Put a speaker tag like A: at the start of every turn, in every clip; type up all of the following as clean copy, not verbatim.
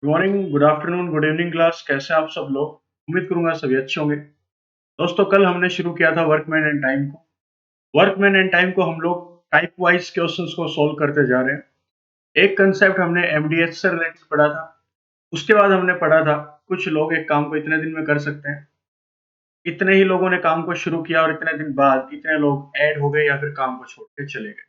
A: Good morning, good afternoon, good evening class. कैसे हैं आप सब लोग? उम्मीद करूंगा सभी अच्छे होंगे। दोस्तों, कल हमने शुरू किया था वर्कमैन एंड टाइम को। वर्कमैन एंड टाइम को हम लोग टाइप वाइज क्वेश्चंस को सॉल्व करते जा रहे हैं। एक कंसेप्ट हमने एमडीएच से रिलेटेड पढ़ा था। उसके बाद हमने पढ़ा था कुछ लोग एक काम को इतने दिन में कर सकते हैं। इतने ही लोगों ने काम को शुरू किया और इतने दिन बाद इतने लोग ऐड हो गए या फिर काम को छोड़ के चले गए।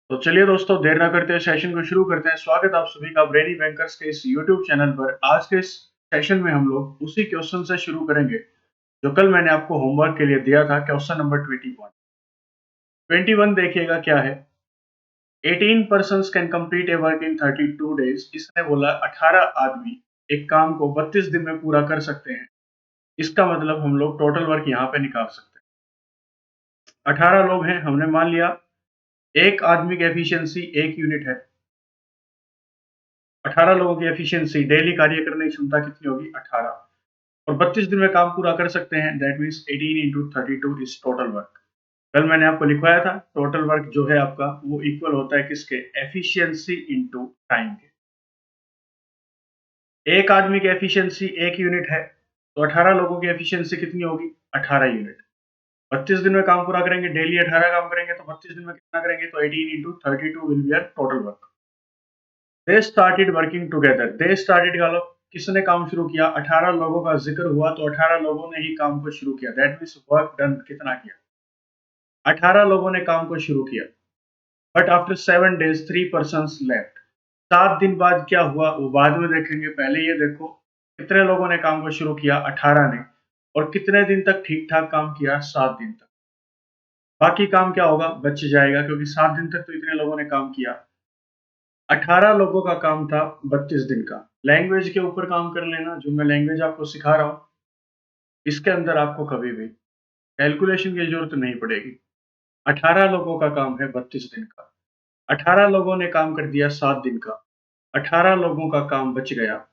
A: तो चलिए दोस्तों, देर ना करते हुए सेशन को शुरू करते हैं। स्वागत आप सभी का ब्रेनी बैंकर्स के इस यूट्यूब चैनल पर। आज के इस सेशन में हम लोग उसी क्वेश्चन से शुरू करेंगे जो कल मैंने आपको होमवर्क के लिए दिया था। क्वेश्चन नंबर 21 देखिएगा क्या है। 18 persons can complete a work in 32 days। इसने बोला 18 आदमी एक काम को 32 दिन में पूरा कर सकते हैं। इसका मतलब हम लोग टोटल वर्क यहाँ पे निकाल सकते हैं। 18 लोग हैं, हमने मान लिया। एक आदमी की एफिशिएंसी 1 यूनिट है। 18 लोगों की एफिशिएंसी, डेली कार्य करने की क्षमता कितनी होगी? 18। और 32 दिन में काम पूरा कर सकते हैं। That means 18 into 32 is total work. कल मैंने आपको लिखवाया था टोटल वर्क जो है आपका वो इक्वल होता है किसके? एफिशिएंसी इंटू टाइम के। एक आदमी की एफिशिएंसी 1 यूनिट है, तो 18 लोगों की एफिशिएंसी कितनी होगी? 18 यूनिट। 32 दिन में काम पूरा करेंगे, डेली 18 काम करेंगे, तो 32 दिन में कितना करेंगे? तो 18 into 32 will be our total work. They started working together. They started का मतलब किसने काम शुरू किया? 18 लोगों का जिक्र हुआ, तो 18 लोगों ने ही काम को शुरू किया। दैट मीन्स वर्क डन कितना किया? 18 लोगों ने काम को शुरू किया। But after 7 days 3 persons left. 7 दिन बाद क्या हुआ वो बाद में देखेंगे। पहले ये देखो कितने लोगों ने काम को शुरू किया? 18 ने। और कितने दिन तक ठीक ठाक काम किया? 7 दिन तक। बाकी काम क्या होगा? बच जाएगा, क्योंकि 7 दिन तक तो इतने लोगों ने काम किया। 18 लोगों का काम था 32 दिन का। लैंग्वेज के ऊपर काम कर लेना, जो मैं लैंग्वेज आपको सिखा रहा हूँ इसके अंदर आपको कभी भी कैलकुलेशन की जरूरत नहीं पड़ेगी। 18 लोगों का काम है 32 दिन का। 18 लोगों ने काम कर दिया 7 दिन का। 18 लोगों का काम बच गया।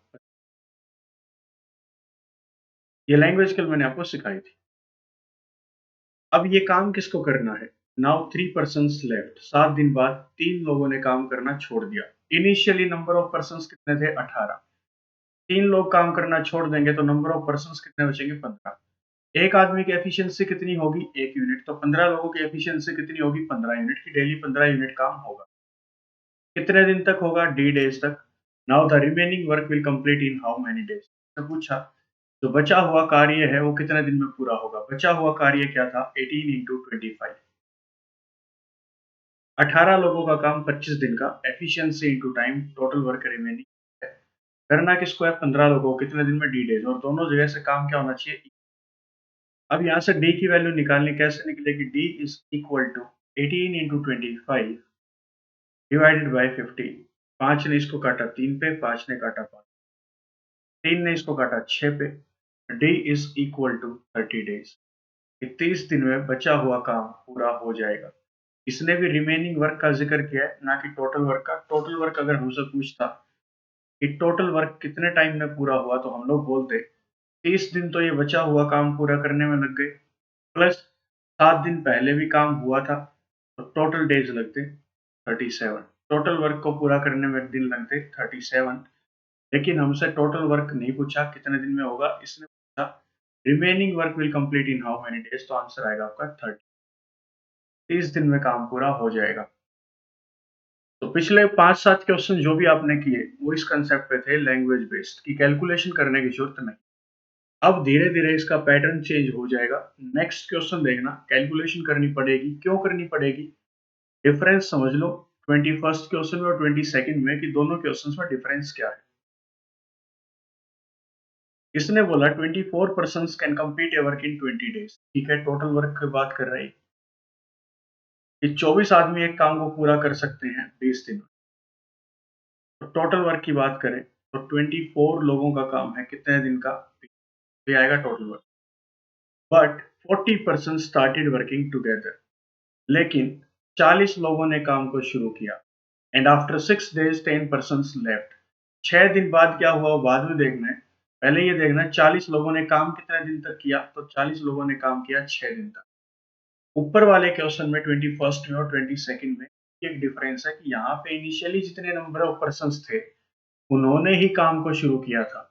A: ये लैंग्वेज कल मैंने आपको सिखाई थी। अब ये काम किसको करना है? Now 3 persons left. 7 दिन बाद 3 लोगों ने काम करना छोड़ दिया। इनिशियली नंबर ऑफ पर्सन्स कितने थे? 18। 3 लोग काम करना छोड़ देंगे तो नंबर ऑफ पर्सन्स कितने बचेंगे? 15। एक आदमी की एफिशिएंसी कितनी होगी? 1 यूनिट। तो 15 लोगों की एफिशिएंसी कितनी होगी? 15 यूनिट की। डेली 15 यूनिट काम होगा। कितने दिन तक होगा? डी डेज तक। Now the remaining work will complete in how many days. तो पूछा जो बचा हुआ कार्य है वो कितने दिन में पूरा होगा? बचा हुआ कार्य क्या था? 18 इंटू 25। 18 लोगों का काम 25 दिन का। Efficiency into time, total work remaining है। करना किसको है? 15 लोगों को। कितने दिन में? D days. और दोनों जगह से काम क्या होना चाहिए? अब यहाँ से डी की वैल्यू निकालनी कैसे निकलेगी? D is equal to 18 into 25 divided by 15। 5 ने इसको काटा 3 पे, 5 ने काटा 5, 3 ने इसको काटा 6 पे। D is equal to 30 days. 30 दिन में बचा हुआ काम पूरा हो जाएगा। इसने भी रिमेनिंग वर्क का जिक्र किया है, ना कि टोटल वर्क का। टोटल वर्क अगर हमसे पूछता कि टोटल वर्क कितने टाइम में पूरा हुआ, तो हम लोग बोलते 30 दिन तो ये बचा हुआ काम पूरा करने में लग गए, प्लस 7 दिन पहले भी काम हुआ था, तो टोटल डेज लगते 37। टोटल वर्क को पूरा करने में दिन लगते 37। लेकिन हमसे टोटल वर्क नहीं पूछा कितने दिन में होगा, इसने पूछा remaining work will complete in how many days. तो आंसर आएगा आपका 30। 30 दिन में काम पूरा हो जाएगा। तो पिछले 5-7 क्वेश्चन जो भी आपने किए वो इस कंसेप्ट पे थे, लैंग्वेज बेस्ड, की कैलकुलेशन करने की जरूरत नहीं। अब धीरे धीरे इसका पैटर्न चेंज हो जाएगा। नेक्स्ट क्वेश्चन देखना, कैलकुलेशन करनी पड़ेगी। क्यों करनी पड़ेगी? डिफरेंस समझ लो 21st क्वेश्चन में और 22nd में, कि दोनों क्वेश्चंस में डिफरेंस क्या है। इसने बोला 24 persons can complete a work in 20 days. ठीक है, टोटल वर्क की बात कर रहे हैं कि 24 आदमी एक काम को पूरा कर सकते हैं 20 दिन में। तो टोटल वर्क की बात करें तो 24 लोगों का काम है कितने दिन का? ये आएगा total work. But 40 person started working together. लेकिन 40 लोगों ने काम को शुरू किया। And after 6 days 10 persons left. 6 दिन बाद क्या हुआ वो बाद में देखना है। पहले ये देखना है 40 लोगों ने काम कितने दिन तक किया, तो 40 लोगों ने काम किया 6 दिन तक। ऊपर वाले क्वेश्चन में 21st में और 22nd में एक डिफरेंस है कि यहाँ पे इनिशियली जितने नंबर ऑफ पर्सन थे उन्होंने ही काम को शुरू किया था।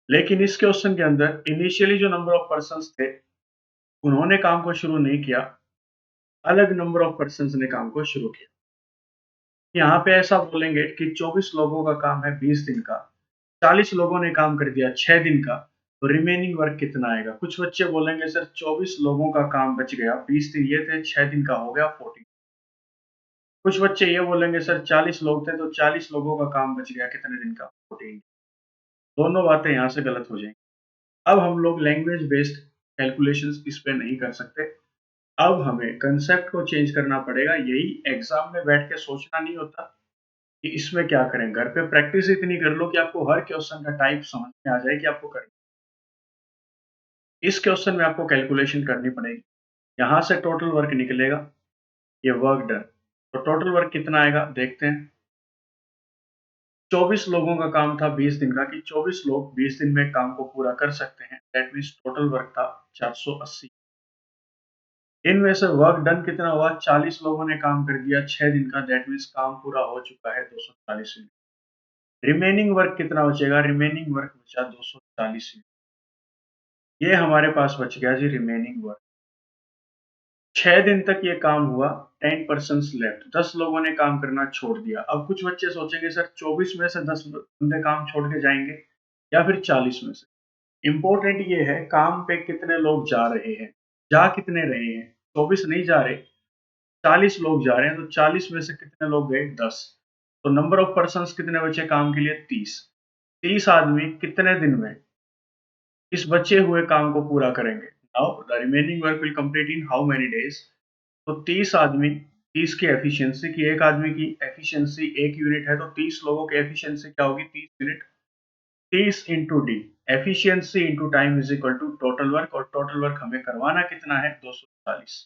A: लेकिन इस क्वेश्चन के अंदर इनिशियली जो नंबर ऑफ पर्सन्स थे, उन्होंने काम को शुरू नहीं किया, अलग नंबर ऑफ पर्सन्स ने काम को शुरू किया। यहाँ पे ऐसा बोलेंगे कि 24 लोगों का काम है 20 दिन का, 40 लोगों ने काम कर दिया 6 दिन का, तो रिमेनिंग वर्क कितना आएगा? कुछ बच्चे बोलेंगे सर 24 लोगों का काम बच गया, 20 दिन ये थे, 6 दिन का हो गया 14। कुछ बच्चे ये बोलेंगे सर 40 लोग थे तो 40 लोगों का काम बच गया कितने दिन का? 14। दोनों बातें यहाँ से गलत हो जाएंगी। अब हम लोग लैंग्वेज बेस्ड कैलकुलेशंस इस पे नहीं कर सकते। अब हमें कंसेप्ट को चेंज करना पड़ेगा। यही एग्जाम में बैठ के सोचना नहीं होता कि इसमें क्या करें। घर पे प्रैक्टिस इतनी कर लो कि आपको हर क्वेश्चन का टाइप समझ में आ जाए कि आपको करना। इस क्वेश्चन में आपको कैलकुलेशन करनी पड़ेगी। यहाँ से टोटल वर्क निकलेगा, ये वर्क डन। तो टोटल वर्क कितना आएगा देखते हैं। 24 लोगों का काम था 20 दिन का, कि 24 लोग 20 दिन में काम को पूरा कर सकते हैं। दैट मीन्स टोटल वर्क था 480। इनमें से वर्क डन कितना हुआ? 40 लोगों ने काम कर दिया 6 दिन का, दैट मीन्स काम पूरा हो चुका है 240 मिनट। रिमेनिंग वर्क कितना बचेगा? रिमेनिंग वर्क बचा 240 मिनट। ये हमारे पास बच गया जी रिमेनिंग वर्क। 6 दिन तक ये काम हुआ, 10% लेफ्ट, 10 लोगों ने काम करना छोड़ दिया। अब कुछ बच्चे सोचेंगे सर 24 में से 10 बंदे काम छोड़ के जाएंगे या फिर 40 में से। इंपॉर्टेंट ये है काम पे कितने लोग जा रहे हैं, जा कितने रहे हैं। 24 नहीं जा रहे, 40 लोग जा रहे हैं, तो 40 में से कितने लोग गए? 10। तो नंबर ऑफ पर्सन्स कितने बचे काम के लिए? 30। 30 आदमी कितने दिन में इस बचे हुए काम को पूरा करेंगे? Now the remaining work will complete in how many days? तो 30 आदमी, 30 की एफिशिएंसी, की एक आदमी की एफिशिएंसी 1 यूनिट है, तो 30 लोगों की एफिशिएंसी क्या होगी? 30 unit. 30 into D, efficiency into time is equal to total work, और टोटल वर्क हमें करवाना कितना है? 240।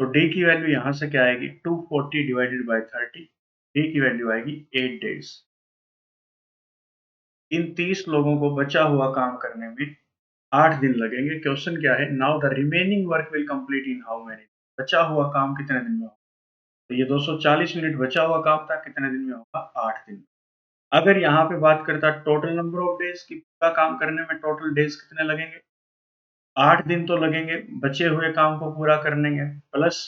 A: तो डी की वैल्यू यहाँ से क्या आएगी? 240 डिवाइडेड बाय 30। डी की वैल्यू आएगी 8 डेज। इन 30 लोगों को बचा हुआ काम करने में 8 दिन लगेंगे। क्वेश्चन क्या है? Now the remaining work will complete in how many? बचा हुआ काम कितने दिन में होगा? तो ये 240 मिनट बचा हुआ काम था, कितने दिन में होगा? 8 दिन। अगर यहाँ पे बात करता टोटल नंबर ऑफ डेज की, पूरा काम करने में टोटल डेज कितने लगेंगे? 8 दिन तो लगेंगे बचे हुए काम को पूरा करने में, प्लस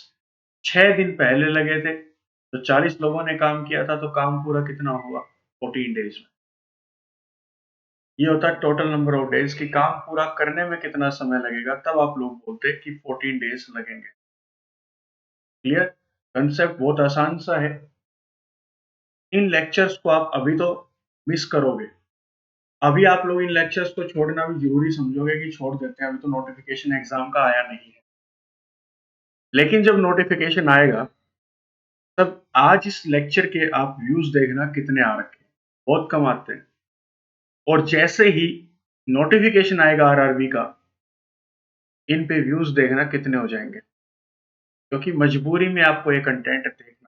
A: 6 दिन पहले लगे थे, तो 40 लोगों ने काम किया था, तो काम पूरा कितना हुआ? 14 डेज में। ये होता है टोटल नंबर ऑफ डेज की काम पूरा करने में कितना समय लगेगा, तब आप लोग बोलते हैं कि 14 डेज लगेंगे। क्लियर? कंसेप्ट बहुत आसान सा है। इन लेक्चर्स को आप अभी तो मिस करोगे, अभी आप लोग इन लेक्चर्स को छोड़ना भी जरूरी समझोगे कि छोड़ देते हैं, अभी तो नोटिफिकेशन एग्जाम का आया नहीं है। लेकिन जब नोटिफिकेशन आएगा, तब आज इस लेक्चर के आप व्यूज देखना कितने आ रखे हैं। बहुत कम आते हैं। और जैसे ही नोटिफिकेशन आएगा आरआरबी का, इन पे व्यूज देखना कितने हो जाएंगे, क्योंकि मजबूरी में आपको ये कंटेंट देखना।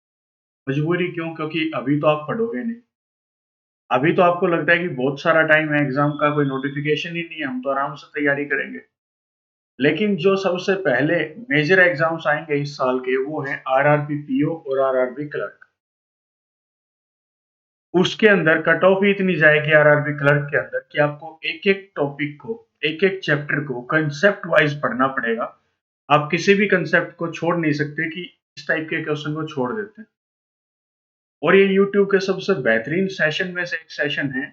A: मजबूरी क्यों? क्योंकि अभी तो आप पढ़ोगे नहीं। अभी तो आपको लगता है कि बहुत सारा टाइम है, एग्जाम का कोई नोटिफिकेशन ही नहीं है, हम तो आराम से तैयारी करेंगे। लेकिन जो सबसे पहले मेजर एग्जाम्स आएंगे इस साल के, वो हैं आरआरबी पीओ और आरआरबी क्लर्क। उसके अंदर कट ऑफ ही इतनी जाएगी आरआरबी क्लर्क के अंदर कि आपको एक एक टॉपिक को, एक एक चैप्टर को कंसेप्ट वाइज पढ़ना पड़ेगा। आप किसी भी कंसेप्ट को छोड़ नहीं सकते कि इस टाइप के क्वेश्चन को छोड़ देते हैं। और ये यूट्यूब के सबसे बेहतरीन सेशन में से एक सेशन है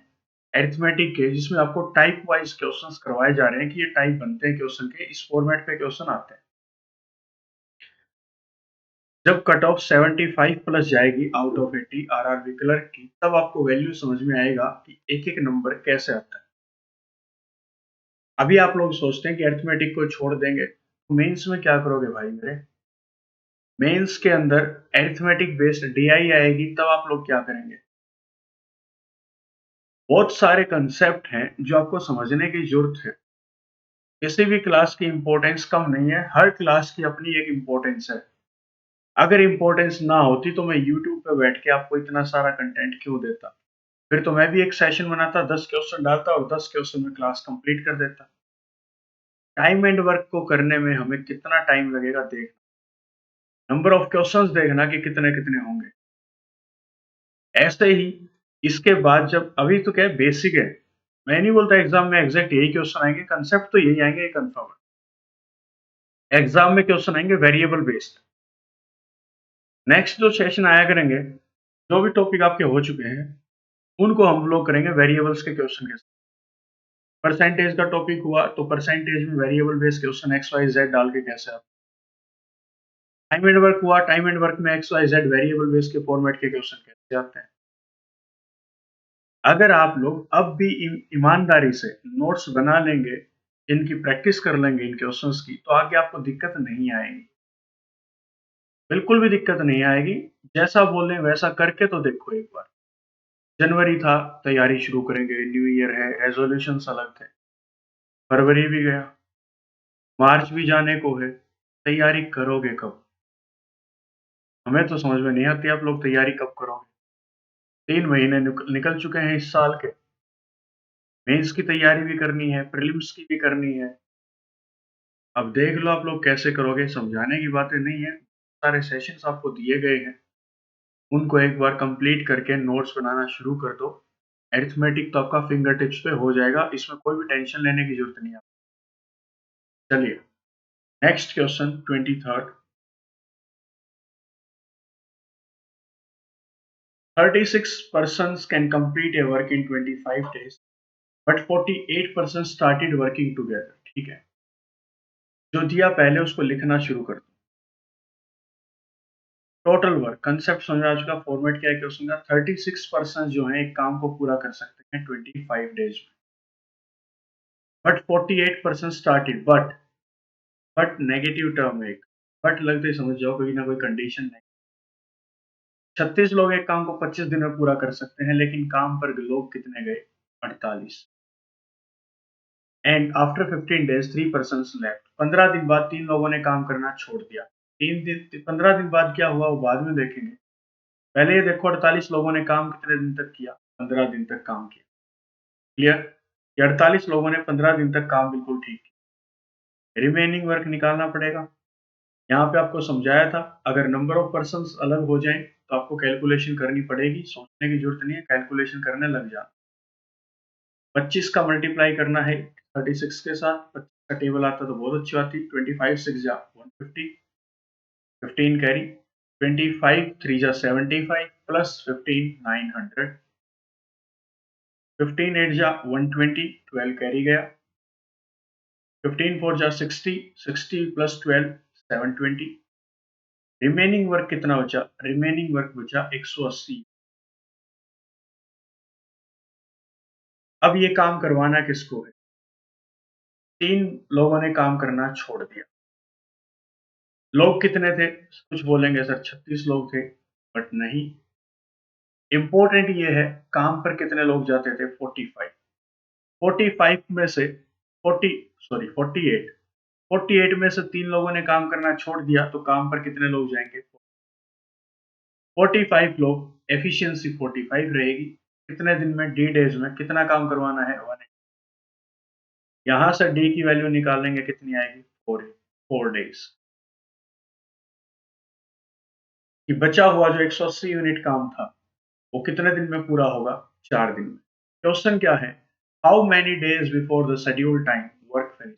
A: अरिथमेटिक के, जिसमें आपको टाइप वाइज क्वेश्चंस करवाए जा रहे हैं कि ये टाइप बनते हैं क्वेश्चन के, इस फॉर्मेट पे क्वेश्चन आते हैं। जब कट ऑफ 75 प्लस जाएगी आउट ऑफ 80 आरआरबी क्लर्क की, तब आपको वैल्यू समझ में आएगा कि एक एक नंबर कैसे आता है। अभी आप लोग सोचते हैं कि अरिथमेटिक को छोड़ देंगे, तो मेंस में क्या करोगे भाई मेरे? मेंस के अंदर अरिथमेटिक बेस्ड डीआई आएगी, तब आप लोग क्या करेंगे? बहुत सारे कंसेप्ट हैं जो आपको समझने की जरूरत है। किसी भी क्लास की इंपॉर्टेंस कम नहीं है, हर क्लास की अपनी एक इंपॉर्टेंस है। अगर इंपॉर्टेंस ना होती तो मैं यूट्यूब पे बैठ के आपको इतना सारा कंटेंट क्यों देता? फिर तो मैं भी एक सेशन बनाता, 10 क्वेश्चन डालता और 10 क्वेश्चन में क्लास कंप्लीट कर देता। टाइम एंड वर्क को करने में हमें कितना टाइम लगेगा देखना, नंबर ऑफ क्वेश्चंस देखना कि कितने कितने होंगे। ऐसे ही इसके बाद जब अभी तो क्या है बेसिक है, मैं नहीं बोलता एग्जाम में एग्जैक्ट यही क्वेश्चन आएंगे, कंसेप्ट तो यही आएंगे, ये कंफर्म है। एग्जाम में क्वेश्चन आएंगे वेरिएबल बेस्ड। नेक्स्ट जो सेशन आया करेंगे, जो भी टॉपिक आपके हो चुके हैं उनको हम लोग करेंगे वेरिएबल्स के क्वेश्चन के साथ। परसेंटेज का टॉपिक हुआ तो परसेंटेज में variable based question X Y Z डाल के कैसे आप, टाइम एंड वर्क हुआ, टाइम एंड वर्क में X Y Z variable based के फॉर्मेट के क्वेश्चन कैसे आते हैं। अगर आप लोग अब भी ईमानदारी से नोट्स बना लेंगे, इनकी प्रैक्टिस कर लेंगे इन क्वेश्चंस की, तो आगे आपको दिक्कत नहीं आएगी, बिल्कुल भी दिक्कत नहीं आएगी। जैसा बोल रहे हैं वैसा करके तो देखो एक बार। जनवरी था, तैयारी शुरू करेंगे, न्यू ईयर है, रेजोल्यूशंस अलग थे, फरवरी भी गया, मार्च भी जाने को है, तैयारी करोगे कब? हमें तो समझ में नहीं आती आप लोग तैयारी कब करोगे। 3 महीने निकल चुके हैं इस साल के, मेंस की तैयारी भी करनी है, प्रीलिम्स की भी करनी है। अब देख लो आप लोग कैसे करोगे, समझाने की बातें नहीं है, सारे सेशंस आपको दिए गए हैं, उनको एक बार कंप्लीट करके नोट्स बनाना शुरू कर दो। अरिथमेटिक तो आपका फिंगर टिप्स पे हो जाएगा, इसमें कोई भी टेंशन लेने की जरूरत नहीं है। चलिए next question 23rd। 36 persons can complete a work in 25 days but 48% started working together। ठीक है, जो दिया पहले उसको लिखना शुरू कर दो। टोटल वर्क कंसेप्ट समझ आ चुका, फॉर्मेट क्या है क्वेश्चन का। 36% जो है एक काम को पूरा कर सकते हैं 25 डेज में, but 48% started, but negative term है एक, बट लगते ही समझ जाओ कोई ना कोई कंडीशन नहीं। 36 लोग एक काम को 25 दिन में पूरा कर सकते हैं, लेकिन काम पर लोग कितने गए? 48। And after 15 days 3 person left. 15 दिन बाद 3 लोगों ने काम करना छोड़ दिया। 15 दिन बाद क्या हुआ वो बाद में देखेंगे, पहले ये देखो 48 लोगों ने काम कितने दिन तक किया? 15 दिन तक काम किया। क्लियर? ये 48 लोगों ने 15 दिन तक काम बिल्कुल ठीक किया। रिमेनिंग वर्क निकालना पड़ेगा। यहाँ पे आपको समझाया था, अगर नंबर ऑफ पर्सन अलग हो जाए तो आपको कैलकुलेशन करनी पड़ेगी, सोचने की जरूरत नहीं है, कैलकुलेशन करने लग जा। 25 का मल्टीप्लाई करना है 36 के साथ, 25 का टेबल आता तो बहुत अच्छी बात थी। 25 6 जा 150, 15 कैरी, 25 3 जा 75 प्लस 15 900, 15 8 जा 120, 12 कैरी गया, 15 4 जा 60, 60 प्लस 12 720। रिमेनिंग वर्क कितना बचा? रिमेनिंग वर्क बचा 180। अब ये काम करवाना किसको है? 3 लोगों ने काम करना छोड़ दिया। लोग कितने थे? कुछ बोलेंगे सर 36 लोग थे, बट नहीं। इंपॉर्टेंट ये है काम पर कितने लोग जाते थे? 45। 45 में से 40 सॉरी 48, 48 में से 3 लोगों ने काम करना छोड़ दिया, तो काम पर कितने लोग जाएंगे? 45 लोग। एफिशिएंसी 45 रहेगी। कितने दिन में? डी डेज में। कितना काम करवाना है? 1। यहां से डी की वैल्यू निकालेंगे, कितनी आएगी? 4 डेज। कि बचा हुआ जो 180 यूनिट काम था वो कितने दिन में पूरा होगा? 4 दिन में। क्वेश्चन क्या है? How many days before the schedule time work finish.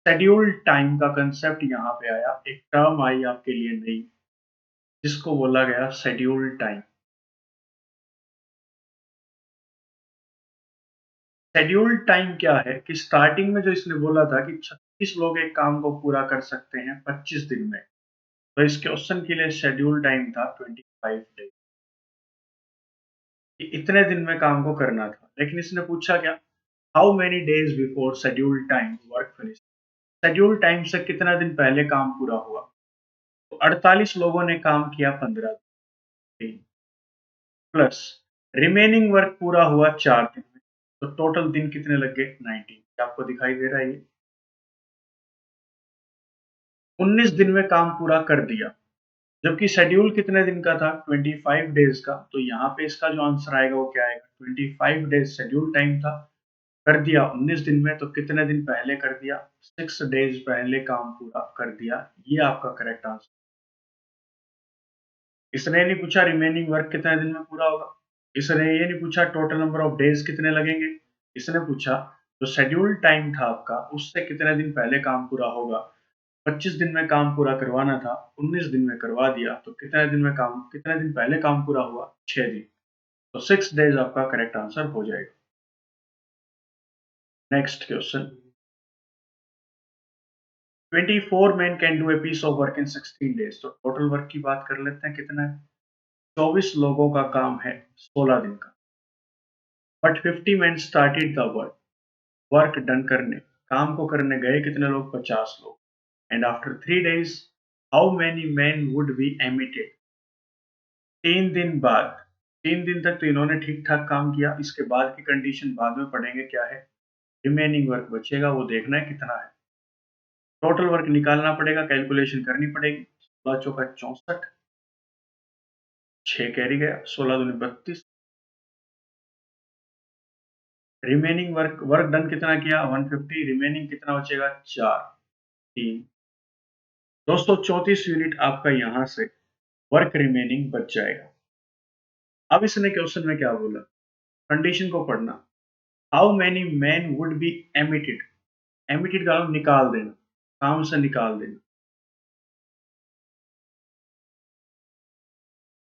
A: Schedule time का कंसेप्ट यहाँ पे आया, एक टर्म आई आपके लिए नई, जिसको बोला गया शेड्यूल टाइम। शेड्यूल टाइम क्या है कि स्टार्टिंग में जो इसने बोला था कि 36 लोग एक काम को पूरा कर सकते हैं 25 दिन में, तो इस क्वेश्चन के लिए शेड्यूल टाइम था 25 डेज, इतने दिन में काम को करना था। लेकिन इसने पूछा क्या? How many days before schedule time work finish. Schedule time से कितना दिन पहले काम पूरा हुआ? तो 48 लोगों ने काम किया 15 दिन, प्लस रिमेनिंग वर्क पूरा हुआ 4 दिन में, तो टोटल दिन कितने लग गए? 19। आपको दिखाई दे रहा है ये? 19 दिन में काम पूरा कर दिया, जबकि शेड्यूल कितने दिन का था? 25 डेज का। तो यहाँ पे इसका जो आंसर आएगा वो क्या आएगा? 25 डेज शेड्यूल टाइम था, कर दिया 19 दिन में, तो कितने दिन पहले कर दिया? 6 डेज पहले काम पूरा कर दिया। ये आपका करेक्ट आंसर। इसने ये नहीं पूछा रिमेनिंग वर्क कितने दिन में पूरा होगा, इसने ये नहीं पूछा टोटल नंबर ऑफ डेज कितने लगेंगे, इसने पूछा जो शेड्यूल टाइम था आपका उससे कितने दिन पहले काम पूरा होगा। 25 दिन में काम पूरा करवाना था, 19 दिन में करवा दिया, तो कितने दिन पहले काम पूरा हुआ, 6 दिन। तो 6 डेज आपका करेक्ट आंसर हो जाएगा। Next question, 24 man can do a piece of work in 16 days. तो टोटल वर्क की बात कर लेते हैं कितना है, 24 लोगों का काम है 16 दिन का। But 50 man started the work, work done करने, काम को करने गए कितने लोग, 50 लोग। And after 3 days how many man would be emitted. 3 दिन बाद, 3 दिन तक तो इन्होंने ठीक ठाक काम किया, इसके बाद की कंडीशन बाद में पढ़ेंगे क्या है, रिमेनिंग वर्क बचेगा वो देखना है कितना है। टोटल वर्क निकालना पड़ेगा, कैलकुलेशन करनी पड़ेगी। 16 चौका 64, 6 कैरी गया, 16 दूनी 32। रिमेनिंग वर्क, वर्क डन कितना किया 150, रिमेनिंग कितना बचेगा 4, 3, 234 यूनिट आपका यहां से वर्क रिमेनिंग बच जाएगा। अब इसने क्वेश्चन में क्या बोला, कंडीशन को पढ़ना, how many man would be emitted. Emitted का मतलब निकाल देना, काम से निकाल देना,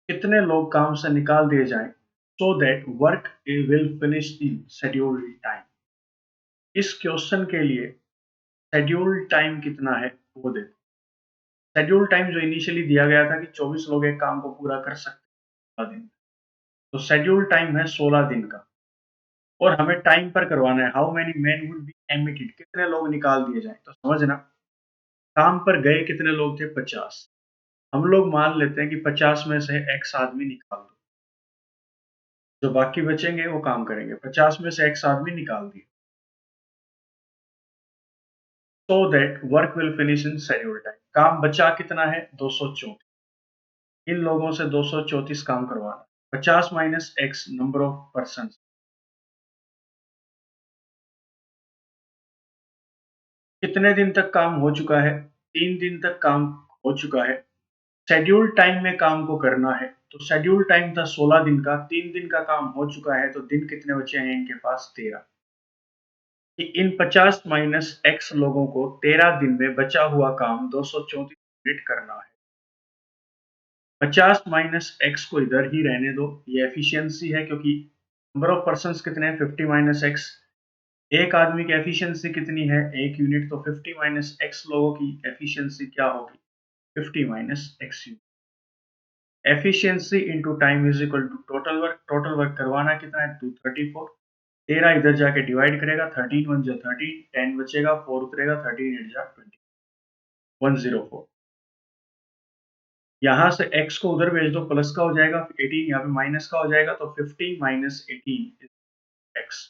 A: कितने लोग काम से निकाल दिए जाएं so that work will finish in scheduled time. इस क्वेश्चन के लिए शेड्यूल्ड टाइम कितना है वो देखो। शेड्यूल टाइम जो इनिशियली दिया गया था कि 24 लोग एक काम को पूरा कर सकते हैं 16 दिन, तो शेड्यूल टाइम है 16 दिन का, और हमें टाइम पर करवाना है, how many man would be emitted, कितने लोग निकाल दिए जाए। तो समझना, काम पर गए कितने लोग थे 50, हम लोग मान लेते हैं कि 50 में से x आदमी निकाल दो, जो बाकी बचेंगे वो काम करेंगे, 50 में से x आदमी निकाल दिए, so that work will finish in schedule time. काम बचा कितना है 234, इन लोगों से 234 काम करवाना, 50 minus x number of person, कितने दिन तक काम हो चुका है, 3 दिन तक काम हो चुका है। शेड्यूल टाइम में काम को करना है, तो शेड्यूल टाइम था 16 दिन का, 3 दिन का काम हो चुका है, तो दिन कितने बचे हैं इनके पास 13। कि इन 50 माइनस एक्स लोगों को 13 दिन में बचा हुआ काम 234 यूनिट करना है। 50 माइनस एक्स को इधर ही रहने दो, ये एफिशिएंसी है क्योंकि नंबर ऑफ पर्संस कितने हैं 50 माइनस एक्स, एक आदमी की एफिशिएंसी कितनी है 1 यूनिट, तो 50 माइनस एक्स लोगों की एफिशिएंसी क्या होगी 50 minus X unit. Efficiency into time is equal to total work, total work करवाना कितना है 234, 13 इधर जाके डिवाइड करेगा, 13 1 जा 13, 10 बचेगा, 4 उतरेगा, 13 8 जा 20, 104। यहाँ से x को उधर भेज दो, प्लस का हो जाएगा, 18 यहाँ पे माइनस का हो जाएगा, तो 50 माइनस 18 x,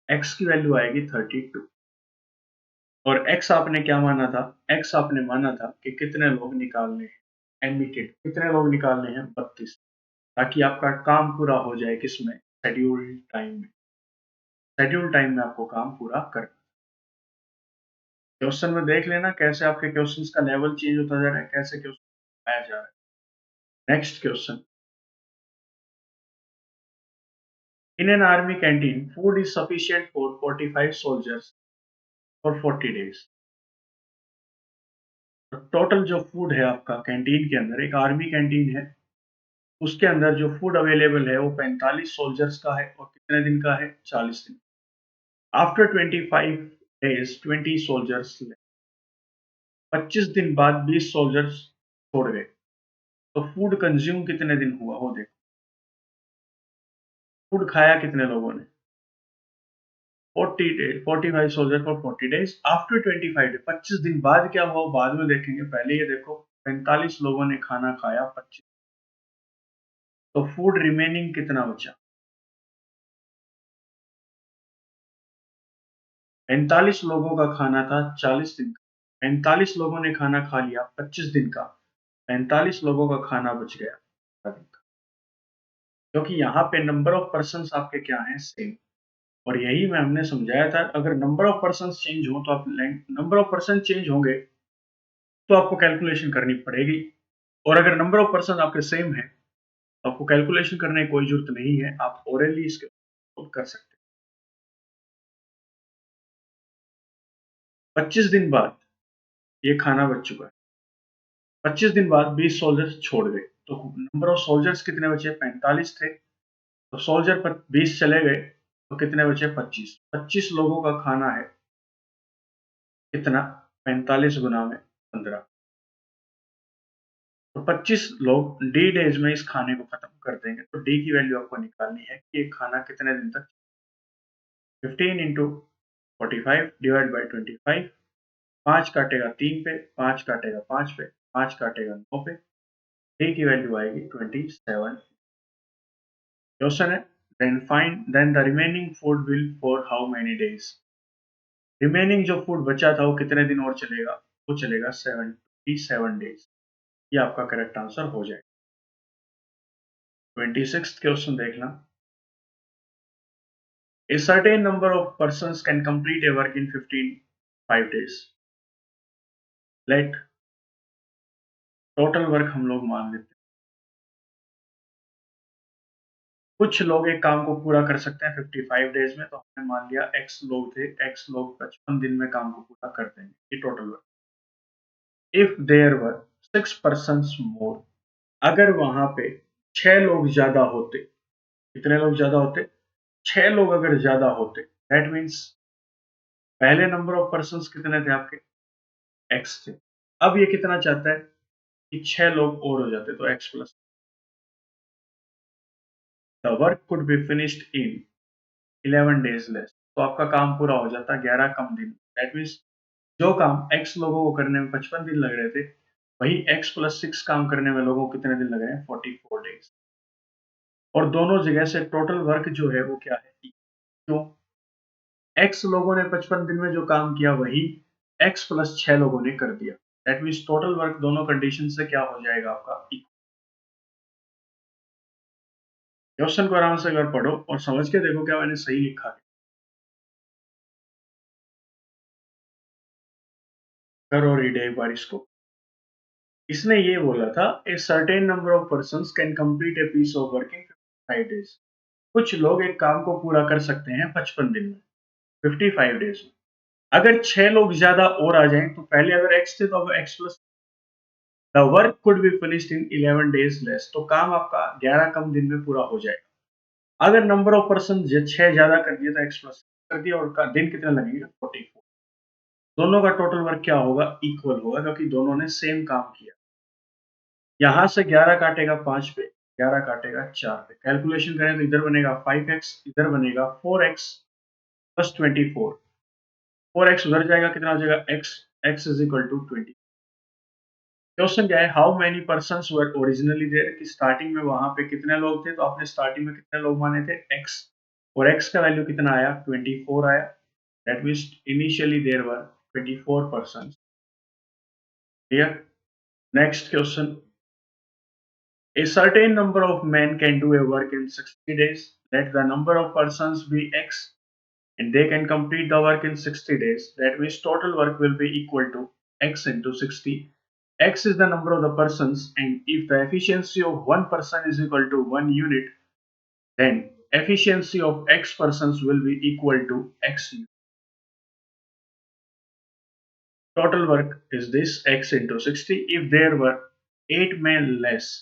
A: x की वैल्यू आएगी 32। और x आपने क्या माना था, x आपने माना था कि कितने लोग निकालने हैं, एडमिटेड कितने लोग निकालने हैं 32, ताकि आपका काम पूरा हो जाए किसमें, शेड्यूल टाइम में। शेड्यूल टाइम में आपको काम पूरा करना। क्वेश्चन में देख लेना कैसे आपके क्वेश्चंस का लेवल चेंज होता जा रहा है, कैसे क्वेश्चन आया जा रहा है। Next question, in an army canteen food is sufficient for 45 soldiers for 40 days. तो टोटल जो फूड है आपका कैंटीन के अंदर, एक आर्मी कैंटीन है, उसके अंदर जो फूड अवेलेबल है वो 45 सोल्जर्स का है, और कितने दिन का है 40 दिन। आफ्टर 25 डेज 20 सोल्जर्स, 25 दिन बाद 20 सोल्जर्स छोड़ गए, तो फूड कंज्यूम कितने दिन हुआ वो देखो। फूड खाया कितने लोगों ने 40 days, 45 soldier for 40 days after 25 days, 25 दिन बाद क्या हुआ वो बाद में देखेंगे, पहले ये देखो 45 लोगों ने खाना खाया 25, तो फूड रिमेनिंग कितना बचा, 45 लोगों का खाना था 40 दिन का, 45 लोगों ने खाना खा लिया 25 दिन का, 45 लोगों का खाना बच गया 15 दिन का, क्योंकि यहाँ पे नंबर ऑफ पर्सन आपके क्या है सेम। और यही मैं हमने समझाया था, अगर नंबर ऑफ पर्सन चेंज हो तो आप नंबर ऑफ पर्सन चेंज होंगे तो आपको कैलकुलेशन करनी पड़ेगी, और अगर नंबर ऑफ पर्सन आपके सेम है तो आपको कैलकुलेशन करने की कोई जरूरत नहीं है, आप ओरली इसके कर सकते हैं। 25 दिन बाद ये खाना बच चुका है। 25 दिन बाद 20 सोल्जर्स छोड़ गए, तो नंबर ऑफ सोल्जर्स कितने बचे? 45 थे। तो सोल्जर पर 20 चले गए तो कितने बचे? 25। 25 लोगों का खाना है कितना? 45 गुना में 15। तो 25 लोग डी डेज में इस खाने को खत्म कर देंगे। तो डी की वैल्यू आपको निकालनी है कि ये खाना कितने दिन तक। 15 इंटू 45 डिवाइड बाई 25। 5 काटेगा 3 पे, 5 काटेगा 5 पे, 5 काटेगा 9 पे। डी की वैल्यू आएगी 27। क्वेश्चन है then the remaining food will for how many days? Remaining जो फूड बचा था वो कितने दिन और चलेगा? वो चलेगा 77 डेज। ये आपका करेक्ट आंसर हो जाएगा। 26th क्वेश्चन देखना। A certain number of persons can complete a work in 5 days. Let total work हम लोग मान लेते हैं। कुछ लोग एक काम को पूरा कर सकते हैं 55 डेज में, तो हमने मान लिया x लोग थे, x लोग 55 दिन में काम को पूरा कर देंगे। ये total work. If there were 6 persons more, अगर वहां पे 6 लोग ज्यादा होते। कितने लोग ज्यादा होते? 6 लोग अगर ज्यादा होते, दैट मीन्स पहले नंबर ऑफ पर्सन्स कितने थे आपके? x थे। अब ये कितना चाहता है कि 6 लोग और हो जाते, तो x plus. The work could be finished in 11 days less, तो आपका काम पूरा हो जाता 11 कम दिन। दैट मीन्स जो काम x लोगों को करने में 55 दिन लग रहे थे, वही x प्लस 6 काम करने में लोगों को कितने दिन लग रहे हैं? 44 डेज। और दोनों जगह से टोटल वर्क जो है वो क्या है? क्यों? x लोगों ने 55 दिन में जो काम किया वही x प्लस 6 लोगों ने कर दिया। दैट मीन्स टोटल वर्क दोनों कंडीशन से क्या हो जाएगा आपका? क्वेश्चन को आराम से अगर पढ़ो और समझ के देखो क्या मैंने सही लिखा है। करो रीड एक बार इसको। इसने ये बोला था a certain number of persons can complete a piece of work in 55 days. कुछ लोग एक काम को पूरा कर सकते हैं 55 दिन में, 55 डेज में। अगर 6 लोग ज्यादा और आ जाएं, तो पहले अगर x थे तो अब x plus. The work could be finished in 11 days less, तो काम आपका 11 कम दिन में पूरा हो जाएगा। अगर नंबर ऑफ पर्सन 6 ज्यादा कर दिया तो x प्लस कर दिया, और दिन कितने लगेंगे? 44। दोनों का टोटल वर्क क्या होगा? इक्वल होगा, क्योंकि दोनों ने सेम काम किया। यहां से 11 काटेगा 5 पे, 11 काटेगा 4 पे। कैलकुलेशन करें तो इधर बनेगा 5x, इधर बनेगा 4x प्लस 24। 4x उधर जाएगा, कितना हो जाएगा? x is equal to 20। Question क्या है? How many person were originally there, कि स्टार्टिंग में वहां पे कितने लोग थे? तो आपने स्टार्टिंग में कितने लोग माने थे? x। और x का वैल्यू कितना आया? 24 आया। That means initially there were 24 person. Clear? Next question. A certain number of men can do a work in 60 days. Let the number of persons be x, and they can complete the work in 60 days. That means total work will be equal to x into 60. X is the number of the persons, and if the efficiency of one person is equal to 1 unit, then efficiency of x persons will be equal to x unit. Total work is this x into 60. If there were 8 men less,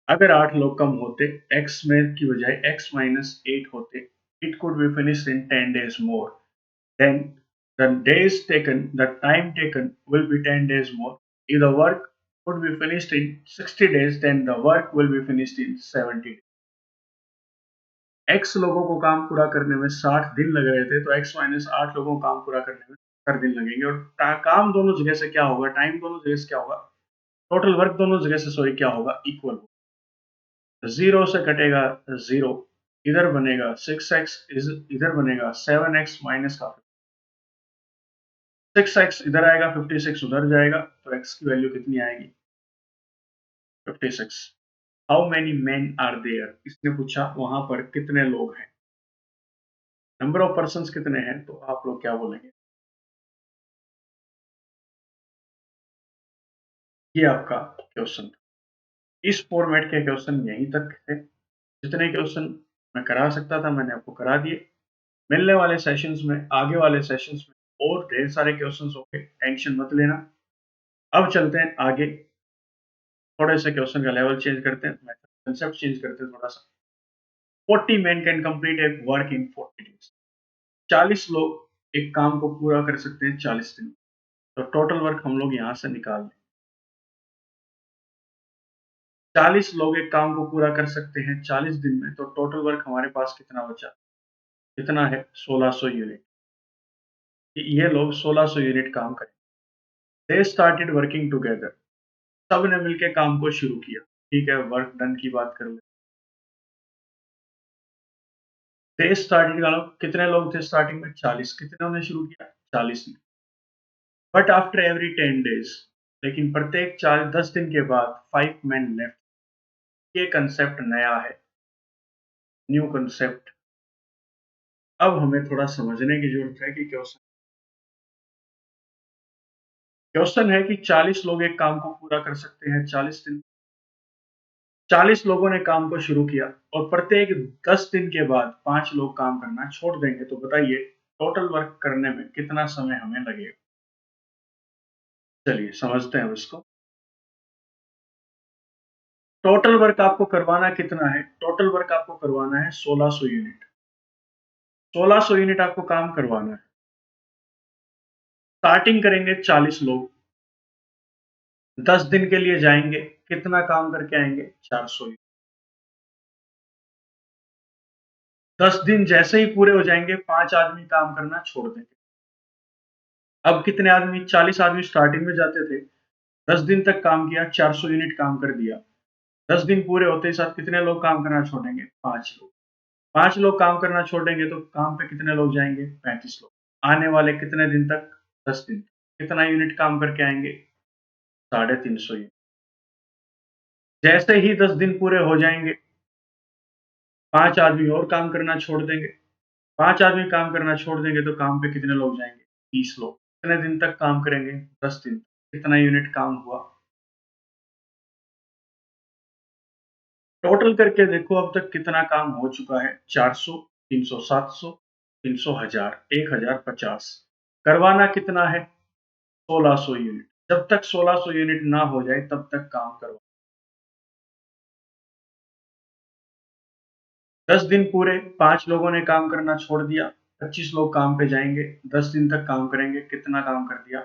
A: अगर 8 लोग कम होते, x में की बजाय x minus 8 होते, it could be finished in 10 days more. Then the days taken, the time taken will be 10 days more. If the work could be finished in 60 days, then the work will be finished in 70 days. x लोगों को काम पूरा करने में 60 दिन लग रहे थे, तो x minus 8 लोगों को काम पूरा करने में 70 दिन लगेंगे। और काम दोनों जगह से क्या होगा? टाइम दोनों जगह से क्या होगा? टोटल वर्क दोनों जगह से सॉरी क्या होगा? इक्वल होगा। 0 से कटेगा 0, इधर बनेगा 6x, इधर बनेगा 7x माइनस का 6x इधर आएगा, 56 उधर जाएगा, तो x की वैल्यू कितनी आएगी? 56। How many men are there, इसने पूछा वहां पर कितने लोग हैं। नंबर ऑफ पर्संस कितने हैं, तो आप लोग क्या बोलेंगे? ये आपका क्वेश्चन था। इस फॉर्मेट के क्वेश्चन यहीं तक थे। जितने क्वेश्चन मैं करा सकता था मैंने आपको करा दिए। मिलने वाले सेशंस में, आगे वाले सेशंस में और ढेर सारे क्वेश्चंस होंगे, टेंशन मत लेना। अब चलते हैं आगे, थोड़े से क्वेश्चन का लेवल चेंज करते हैं, कंसेप्ट चेंज करते हैं थोड़ा सा। 40 men can complete a work in 40 days। 40 लोग एक काम को पूरा कर सकते हैं 40 दिन में। तो टोटल वर्क हम लोग यहाँ से निकाल लें। 40 लोग एक काम को पूरा कर सकते हैं 40 दिन में, तो टोटल वर्क हमारे पास कितना बचा? कितना है? 1600 यूनिट। ये लोग 1600 यूनिट काम करें। दे स्टार्टेड वर्किंग टुगेदर। सब ने मिलकर काम को शुरू किया। ठीक है, वर्क डन की बात कर ले। दे स्टार्टेड, कितने लोग थे स्टार्टिंग में? 40। कितने ने शुरू किया? 40 ने। बट आफ्टर एवरी 10 डेज, लेकिन प्रत्येक 10 दिन के बाद 5 men लेफ्ट। ये कंसेप्ट नया है, न्यू कंसेप्ट। अब हमें थोड़ा समझने की जरूरत है कि क्वेश्चन है कि 40 लोग एक काम को पूरा कर सकते हैं 40 दिन। 40 लोगों ने काम को शुरू किया और प्रत्येक 10 दिन के बाद 5 लोग काम करना छोड़ देंगे, तो बताइए टोटल वर्क करने में कितना समय हमें लगेगा? चलिए समझते हैं इसको। टोटल वर्क आपको करवाना कितना है? टोटल वर्क आपको करवाना है 1600 यूनिट। 1600 यूनिट आपको काम करवाना है। स्टार्टिंग करेंगे 40 लोग, 10 दिन के लिए जाएंगे, कितना काम करके आएंगे? 400 यूनिट। 10 दिन जैसे ही पूरे हो जाएंगे, 5 आदमी काम करना छोड़ देंगे। अब कितने आदमी? 40 आदमी स्टार्टिंग में जाते थे, 10 दिन तक काम किया, 400 यूनिट काम कर दिया। 10 दिन पूरे होते ही साथ कितने लोग काम करना छोड़ेंगे? 5 लोग। 5 लोग काम करना छोड़ेंगे तो काम पे कितने लोग जाएंगे? 35 लोग। आने वाले कितने दिन तक? 10 दिन। कितना यूनिट काम करके आएंगे? 350 यूनिट। जैसे ही 10 दिन पूरे हो जाएंगे, 5 आदमी और काम करना छोड़ देंगे। 5 आदमी काम करना छोड़ देंगे तो काम पे कितने लोग जाएंगे? 30 लोग। कितने दिन तक काम करेंगे? 10 दिन। कितना यूनिट काम हुआ? टोटल करके देखो अब तक कितना काम हो चुका है। 400, 300, 700, 300, 1000, 1050। करवाना कितना है? 1600 यूनिट। जब तक 1600 यूनिट ना हो जाए तब तक काम करवा। 10 दिन पूरे, 5 लोगों ने काम करना छोड़ दिया, 25 लोग काम पे जाएंगे, 10 दिन तक काम करेंगे, कितना काम कर दिया?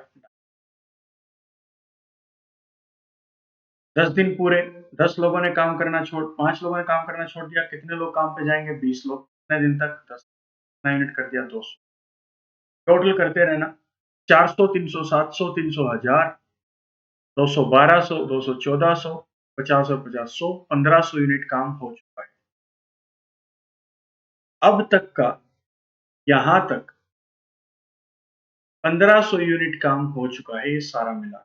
A: 10 दिन पूरे, 10 लोगों ने काम करना छोड़ 5 लोगों ने काम करना छोड़ दिया, कितने लोग काम पे जाएंगे? 20 लोग। कितने दिन तक? 10। कितना यूनिट कर दिया? 200। टोटल करते रहना। 400, 300, 700, 300, 1000, 200, 1200, 200, 1400, 50 और 50, 100, 1500 यूनिट काम हो चुका है। अब तक का, यहां तक 1500 यूनिट काम हो चुका है, ये सारा मिला।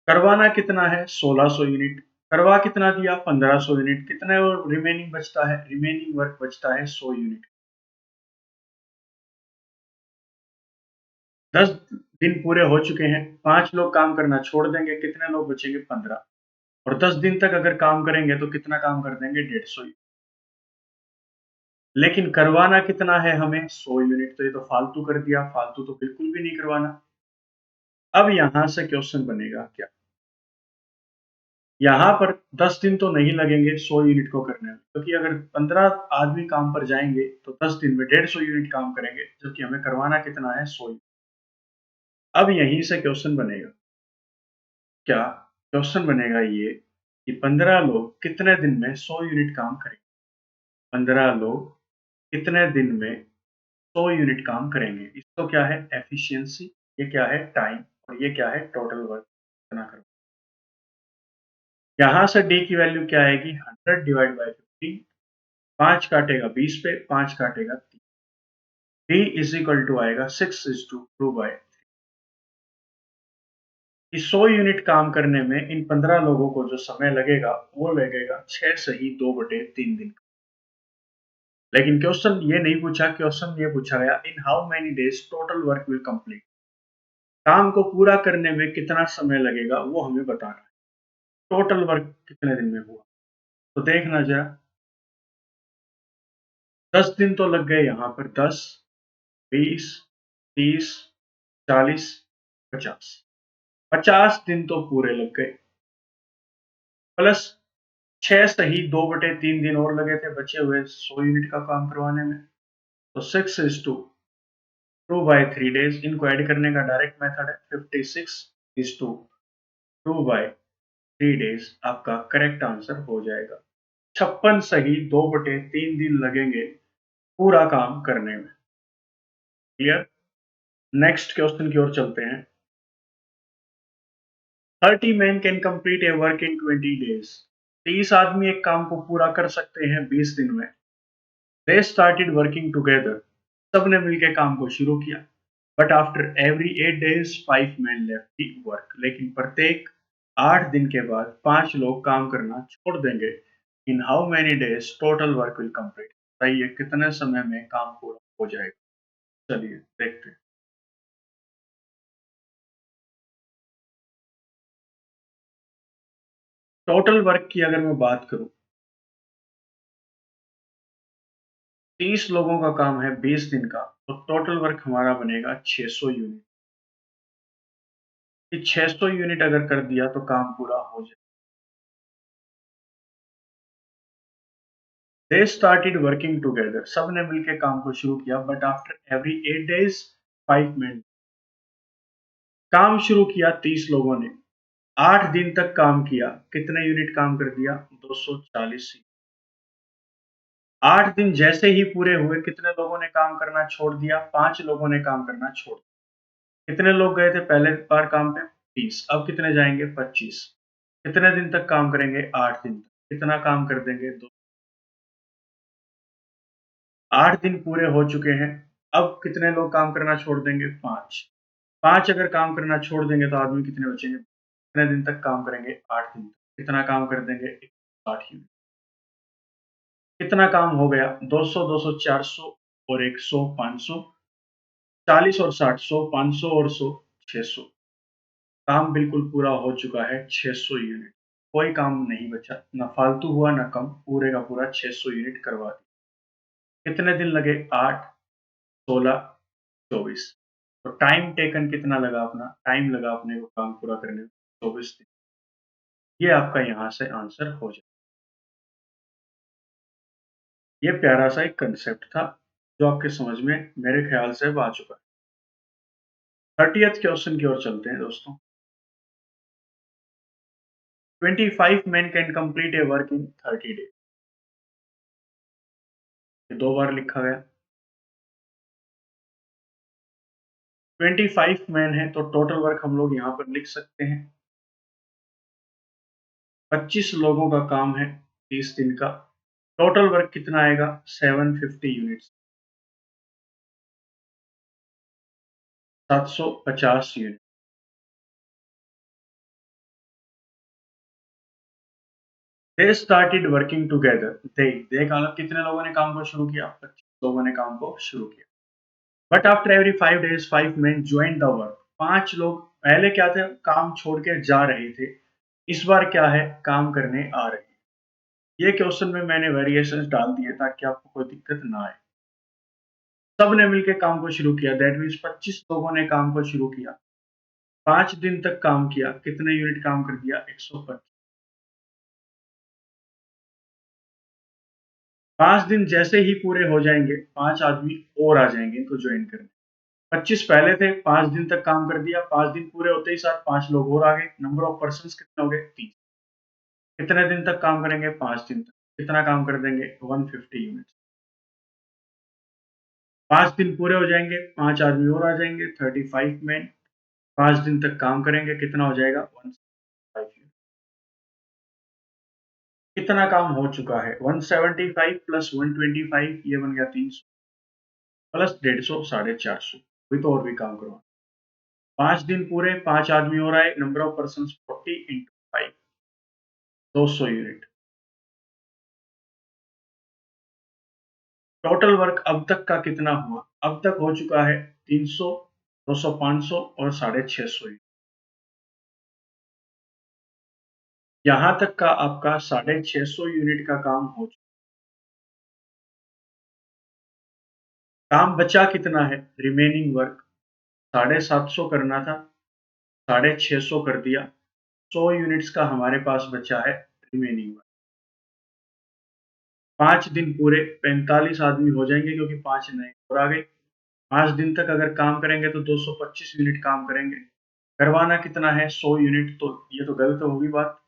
A: करवाना कितना है? 1600 यूनिट। करवा कितना दिया? 1500 यूनिट। कितने और रिमेनिंग बचता है? रिमेनिंग वर्क बचता है 100 यूनिट। 10 दिन पूरे हो चुके हैं, 5 लोग काम करना छोड़ देंगे, कितने लोग बचेंगे? 15। और 10 दिन तक अगर काम करेंगे तो कितना काम कर देंगे? 150। लेकिन करवाना कितना है हमें? 100 यूनिट। तो ये तो फालतू कर दिया, फालतू तो बिल्कुल भी नहीं करवाना। अब यहां से क्वेश्चन बनेगा क्या? यहाँ पर 10 दिन तो नहीं लगेंगे 100 यूनिट को करने में, क्योंकि अगर 15 आदमी काम पर जाएंगे तो 10 दिन में 150 यूनिट काम करेंगे, जबकि हमें करवाना कितना है? 100 यूनिट। अब यहीं से क्वेश्चन बनेगा क्या? क्वेश्चन बनेगा ये कि 15 लोग कितने दिन में 100 यूनिट काम करेंगे? 15 लोग कितने दिन में 100 यूनिट काम करेंगे? इसको क्या है? एफिशिएंसी। ये क्या है? टाइम। और ये क्या है? टोटल वर्क कितना करो। यहाँ से डी की वैल्यू क्या आएगी? 100 डिवाइड बाई 50। 5 काटेगा 20 पे, 5 काटेगा 3। डी इज इक्वल टू आएगा 6:2/। 100 यूनिट काम करने में इन 15 लोगों को जो समय लगेगा वो लगेगा 6 सही 2/3 दिन। लेकिन क्वेश्चन ये नहीं पूछा, क्वेश्चन ये पूछा गया in how many days total work will complete. काम को पूरा करने में कितना समय लगेगा वो हमें बताना है। टोटल वर्क कितने दिन में हुआ, तो देखना जरा। 10 दिन तो लग गए यहाँ पर, 10, 20, 30, 40, 50। 50 दिन तो पूरे लग गए, प्लस 6 सही 2/3 दिन और लगे थे बचे हुए 100 यूनिट का काम करवाने में। तो 6:2/3 डेज, इनको ऐड करने का डायरेक्ट मेथड है। 56:2/3 डेज आपका करेक्ट आंसर हो जाएगा। 56 सही 2/3 दिन लगेंगे पूरा काम करने में। क्लियर? नेक्स्ट क्वेश्चन की ओर चलते हैं। 30 men can complete a work in 20 days। 30 आदमी एक काम को पूरा कर सकते हैं 20 दिन में। दे स्टार्टेड वर्किंग टुगेदर, सबने मिलकर काम को शुरू किया। But after every 8 days 5 men left the work, लेकिन प्रत्येक 8 दिन के बाद 5 लोग काम करना छोड़ देंगे। In how many days total work will complete, बताइए कितने समय में काम पूरा हो जाएगा। चलिए देखते हैं। टोटल वर्क की अगर मैं बात करूं, 30 लोगों का काम है 20 दिन का, तो टोटल वर्क हमारा बनेगा 600 यूनिट। ये 600 यूनिट अगर कर दिया तो काम पूरा हो जाए। दे स्टार्टेड वर्किंग टुगेदर, सबने मिलकर काम को शुरू किया। But after every 8 days 5 men, काम शुरू किया 30 लोगों ने, 8 दिन तक काम किया, कितने यूनिट काम कर दिया? 240। 8 दिन जैसे ही पूरे हुए कितने लोगों ने काम करना छोड़ दिया? 5 लोगों ने काम करना छोड़ दिया। कितने लोग गए थे पहले बार काम पे? 30। अब कितने जाएंगे? 25। कितने दिन तक काम करेंगे? 8 दिन तक। कितना काम कर देंगे? 2। 8 दिन पूरे हो चुके हैं। अब कितने लोग काम करना छोड़ देंगे? 5। 5 अगर काम करना छोड़ देंगे तो आदमी कितने बचेंगे? कितने दिन तक काम करेंगे? 8 दिन तक। कितना काम कर देंगे? 60 यूनिट। कितना काम हो गया? 200, 200, 400 और 100, 500। 40 और 60, 100, 500 और 100, 600। काम बिल्कुल पूरा हो चुका है, 600 यूनिट। कोई काम नहीं बचा, ना फालतू हुआ ना कम, पूरे का पूरा 600 यूनिट करवा दिया। कितने दिन लगे? 8, 16, 24। तो टाइम टेकन कितना लगा? अपना टाइम लगा अपने को काम पूरा करने में 24 दिन। ये आपका यहाँ से आंसर हो जाए। ये प्यारा सा एक कंसेप्ट था जो आपके समझ में मेरे ख्याल से अब आ चुका है। 30th क्वेश्चन की ओर चलते हैं दोस्तों। 25 men can complete a work in 30 days। ये 2 बार लिखा गया। 25 मैन है तो टोटल वर्क हम लोग यहाँ पर लिख सकते हैं। 25 लोगों का काम है 30 दिन का। टोटल वर्क कितना आएगा? 750 units, 750 unit. They started working together, they का मतलब कितने लोगों ने काम को शुरू किया? 25 लोगों ने काम को शुरू किया। But after every 5 days 5 men join the work, 5 लोग पहले क्या थे? काम छोड़ के जा रहे थे, इस बार क्या है? काम करने आ रहे हैं। ये क्वेश्चन में मैंने वेरिएशंस डाल दिए ताकि आपको कोई दिक्कत ना आए। सबने मिलकर काम को शुरू किया, दैट मीन्स 25 लोगों ने काम को शुरू किया। 5 दिन तक काम किया, कितने यूनिट काम कर दिया? 125। 5 दिन जैसे ही पूरे हो जाएंगे 5 आदमी और आ जाएंगे इनको ज्वाइन करने। 25 पहले थे, 5 दिन तक काम कर दिया, 5 दिन पूरे होते ही साथ 5 लोग और आ गए। नंबर ऑफ पर्सन कितने हो गए? 30। कितने दिन तक काम करेंगे? 5 दिन तक। कितना काम कर देंगे? 150 यूनिट। 5 दिन पूरे हो जाएंगे, 5 आदमी और आ जाएंगे, 35 में 5 दिन तक काम करेंगे, कितना हो जाएगा? 175। कितना काम हो चुका है? 175 प्लस 125, ये बन गया 300, प्लस 150, 450। अभी तो और भी काम करो। 5 दिन पूरे, 5 आदमी और आए, number of person 40 into 5, 200 unit. Total work अब तक का कितना हुआ? अब तक हो चुका है 300 200, 500 और 650 यूनिट। यहाँ तक का आपका 650 यूनिट का काम हो चुका। काम बचा कितना है? रिमेनिंग वर्क 750 करना था, 650 कर दिया। 100 यूनिट्स का हमारे पास बचा है रिमेनिंग वर्क। 5 दिन पूरे 45 आदमी हो जाएंगे, क्योंकि 5 नए और आ गए। 5 दिन तक अगर काम करेंगे तो 225 यूनिट काम करेंगे। करवाना कितना है? 100 यूनिट। तो ये तो गलत होगी बात।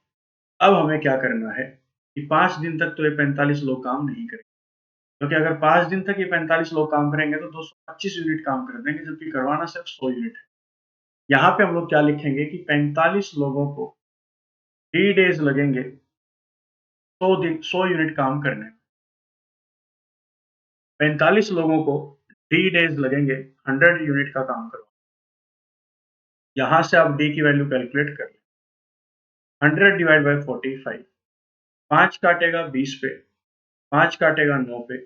A: अब हमें क्या करना है कि 5 दिन तक तो ये 45 लोग काम नहीं करेंगे, क्योंकि अगर 5 दिन तक ये 45 लोग काम करेंगे तो 225 यूनिट काम कर देंगे, जबकि करवाना सिर्फ 100 यूनिट है। यहाँ पे हम लोग क्या लिखेंगे कि 45 लोगों को 3 डेज लगेंगे 100 यूनिट काम करने में। 45 लोगों को 3 डेज लगेंगे 100 यूनिट का काम करवाने। यहाँ से आप डी की वैल्यू कैलकुलेट कर लें। 100 डिवाइड बाई 45, 5 काटेगा 20 पे, 5 काटेगा 9 पे,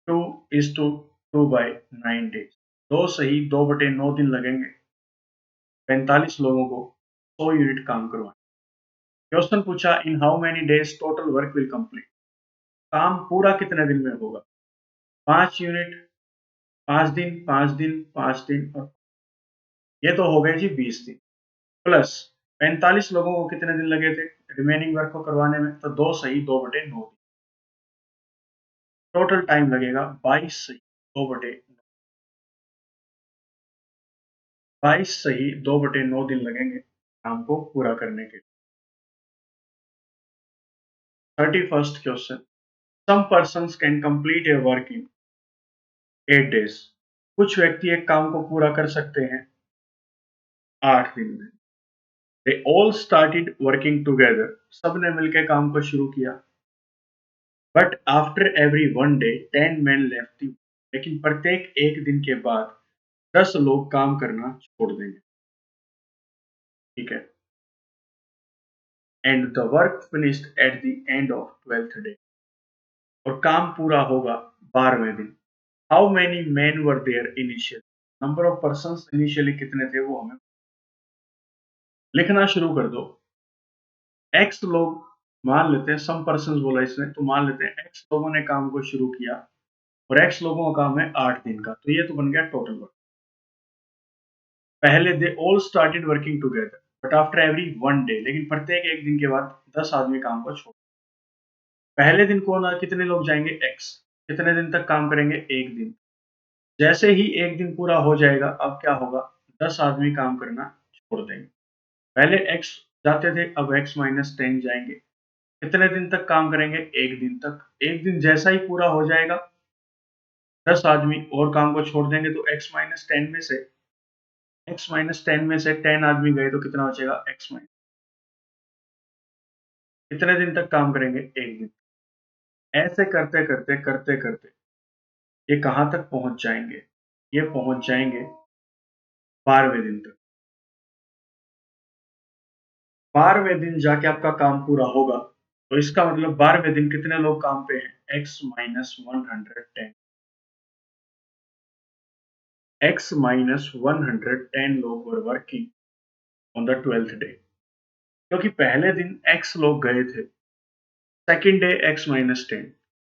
A: 2:2 डेज। 2 सही 2/9 दिन लगेंगे 45 लोगों को 100 यूनिट काम करवाने। क्वेश्चन पूछा, in how many days total work will complete. काम पूरा कितने दिन में होगा? 5 यूनिट, 5 दिन, 5 दिन, 5 दिन, और ये तो हो गए जी 20 दिन। प्लस 45 लोगों को कितने दिन लगे थे रिमेनिंग वर्क को करवाने में? तो 2 सही 2/9 दिन। टोटल टाइम लगेगा 22 सही 2/9। 22 सही 2/9 दिन लगेंगे काम को पूरा करने के लिए। 31st question, some persons can complete a work in 8 days. कुछ व्यक्ति एक काम को पूरा कर सकते हैं 8 दिन में। They all started working together. सबने मिलकर काम को शुरू किया। But after every 1 day 10 men left the. लेकिन प्रत्येक एक दिन के बाद 10 लोग काम करना छोड़ देंगे। ठीक है। And the work finished at the end of 12th day. और काम पूरा होगा 12वें दिन। How many man were their initial. Number of person initially कितने थे वो हमें लिखना शुरू कर दो। एक्स लोग मान लेते हैं, सम पर्सन बोला इसने, तो मान लेते हैं एक्स लोगों ने काम को शुरू किया और एक्स लोगों का काम है 8 दिन का, तो ये तो बन गया टोटल वर्क। पहले they all started working together but after every 1 day. लेकिन प्रत्येक एक दिन के बाद 10 आदमी काम को छोड़। पहले दिन कौन कितने लोग जाएंगे? एक्स। कितने दिन तक काम करेंगे? एक दिन। जैसे ही एक दिन पूरा हो जाएगा, अब क्या होगा? 10 आदमी काम करना छोड़ देंगे। पहले एक्स जाते थे, अब एक्स माइनस 10 जाएंगे। कितने दिन तक काम करेंगे? एक दिन तक। एक दिन जैसा ही पूरा हो जाएगा, 10 आदमी और काम को छोड़ देंगे, तो x-10 में से 10 आदमी गए तो कितना बचेगा? x minus. कितने दिन तक काम करेंगे? एक दिन। ऐसे करते करते करते करते ये कहां तक पहुंच जाएंगे? ये पहुंच जाएंगे 12वें दिन तक। 12वें दिन जाके आपका काम पूरा होगा, तो इसका मतलब 12वें दिन कितने लोग काम पे हैं? x-110। x-110 लोग were working on the 12th day. क्योंकि पहले दिन x लोग गए थे, सेकंड डे x-10।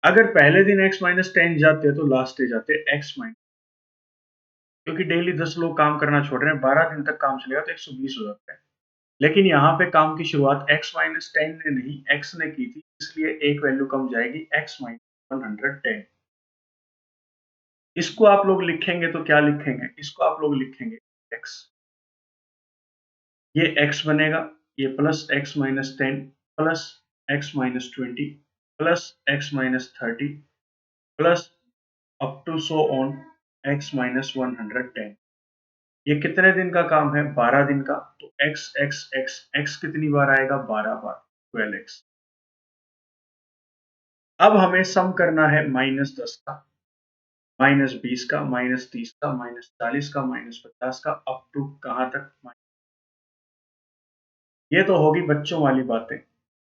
A: अगर पहले दिन x-10 जाते तो लास्ट डे जाते x माइनस। क्योंकि डेली 10 लोग काम करना छोड़ रहे हैं, 12 दिन तक काम चलेगा तो 120 हो जाता है। लेकिन यहाँ पे काम की शुरुआत x-10 ने नहीं, x ने की थी, इसलिए एक वैल्यू कम जाएगी x-110। इसको आप लोग लिखेंगे तो क्या लिखेंगे? इसको आप लोग लिखेंगे x। ये x बनेगा, ये plus x-10 plus x-20 plus x-30 plus up to so on x-110। ये कितने दिन का काम है? 12 दिन का। तो x x x x कितनी बार आएगा? 12 बार, 12x। अब हमें सम करना है -10 का, -20 का, -30 का, -40 का, -50 का, अप टू कहां तक? ये तो होगी बच्चों वाली बातें,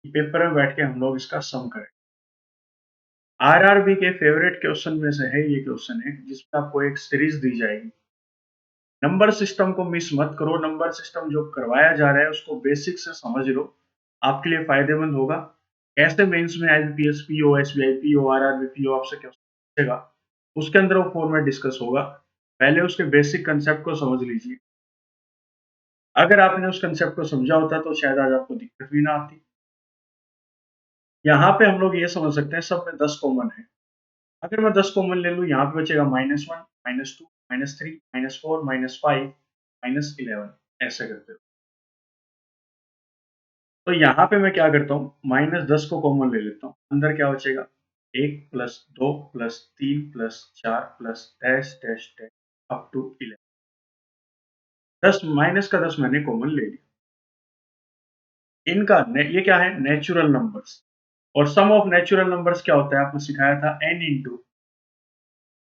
A: पेपर में बैठ के हम लोग इसका सम करें। आरआरबी के फेवरेट क्वेश्चन में से है ये क्वेश्चन है, जिसमें आपको एक सीरीज दी जाएगी नंबर सिस्टम को मिस मत करो, नंबर सिस्टम जो करवाया जा रहा है उसको बेसिक से समझ लो, आपके लिए फायदेमंद होगा। कैसे मेंस में IBPS, PO, SBI, PO, RRB, PO आपसे क्या पूछेगा, उसके अंदर वो फॉर्मेट डिस्कस होगा। पहले उसके बेसिक कंसेप्ट को समझ लीजिए। अगर आपने उस कंसेप्ट को समझा होता तो शायद आज आपको दिक्कत भी ना आती। यहाँ पे हम लोग ये समझ सकते हैं सब में 10 कॉमन है। अगर मैं 10 कॉमन ले लूँ, यहाँ पे बचेगा -1, -2, -3, -4, -5, -11, ऐसे करते हो। तो यहाँ पे मैं क्या करता हूँ, -10 को कॉमन ले लेता हूँ, अंदर क्या बचेगा, 1 + 2 + 3 + 4 + dash dash dash up to 11। 10 minus का 10 मैंने कॉमन ले लिया। इनका ये क्या है, नेचुरल नंबर्स। और सम ऑफ नेचुरल नंबर्स क्या होता है, आपको सिखाया था n into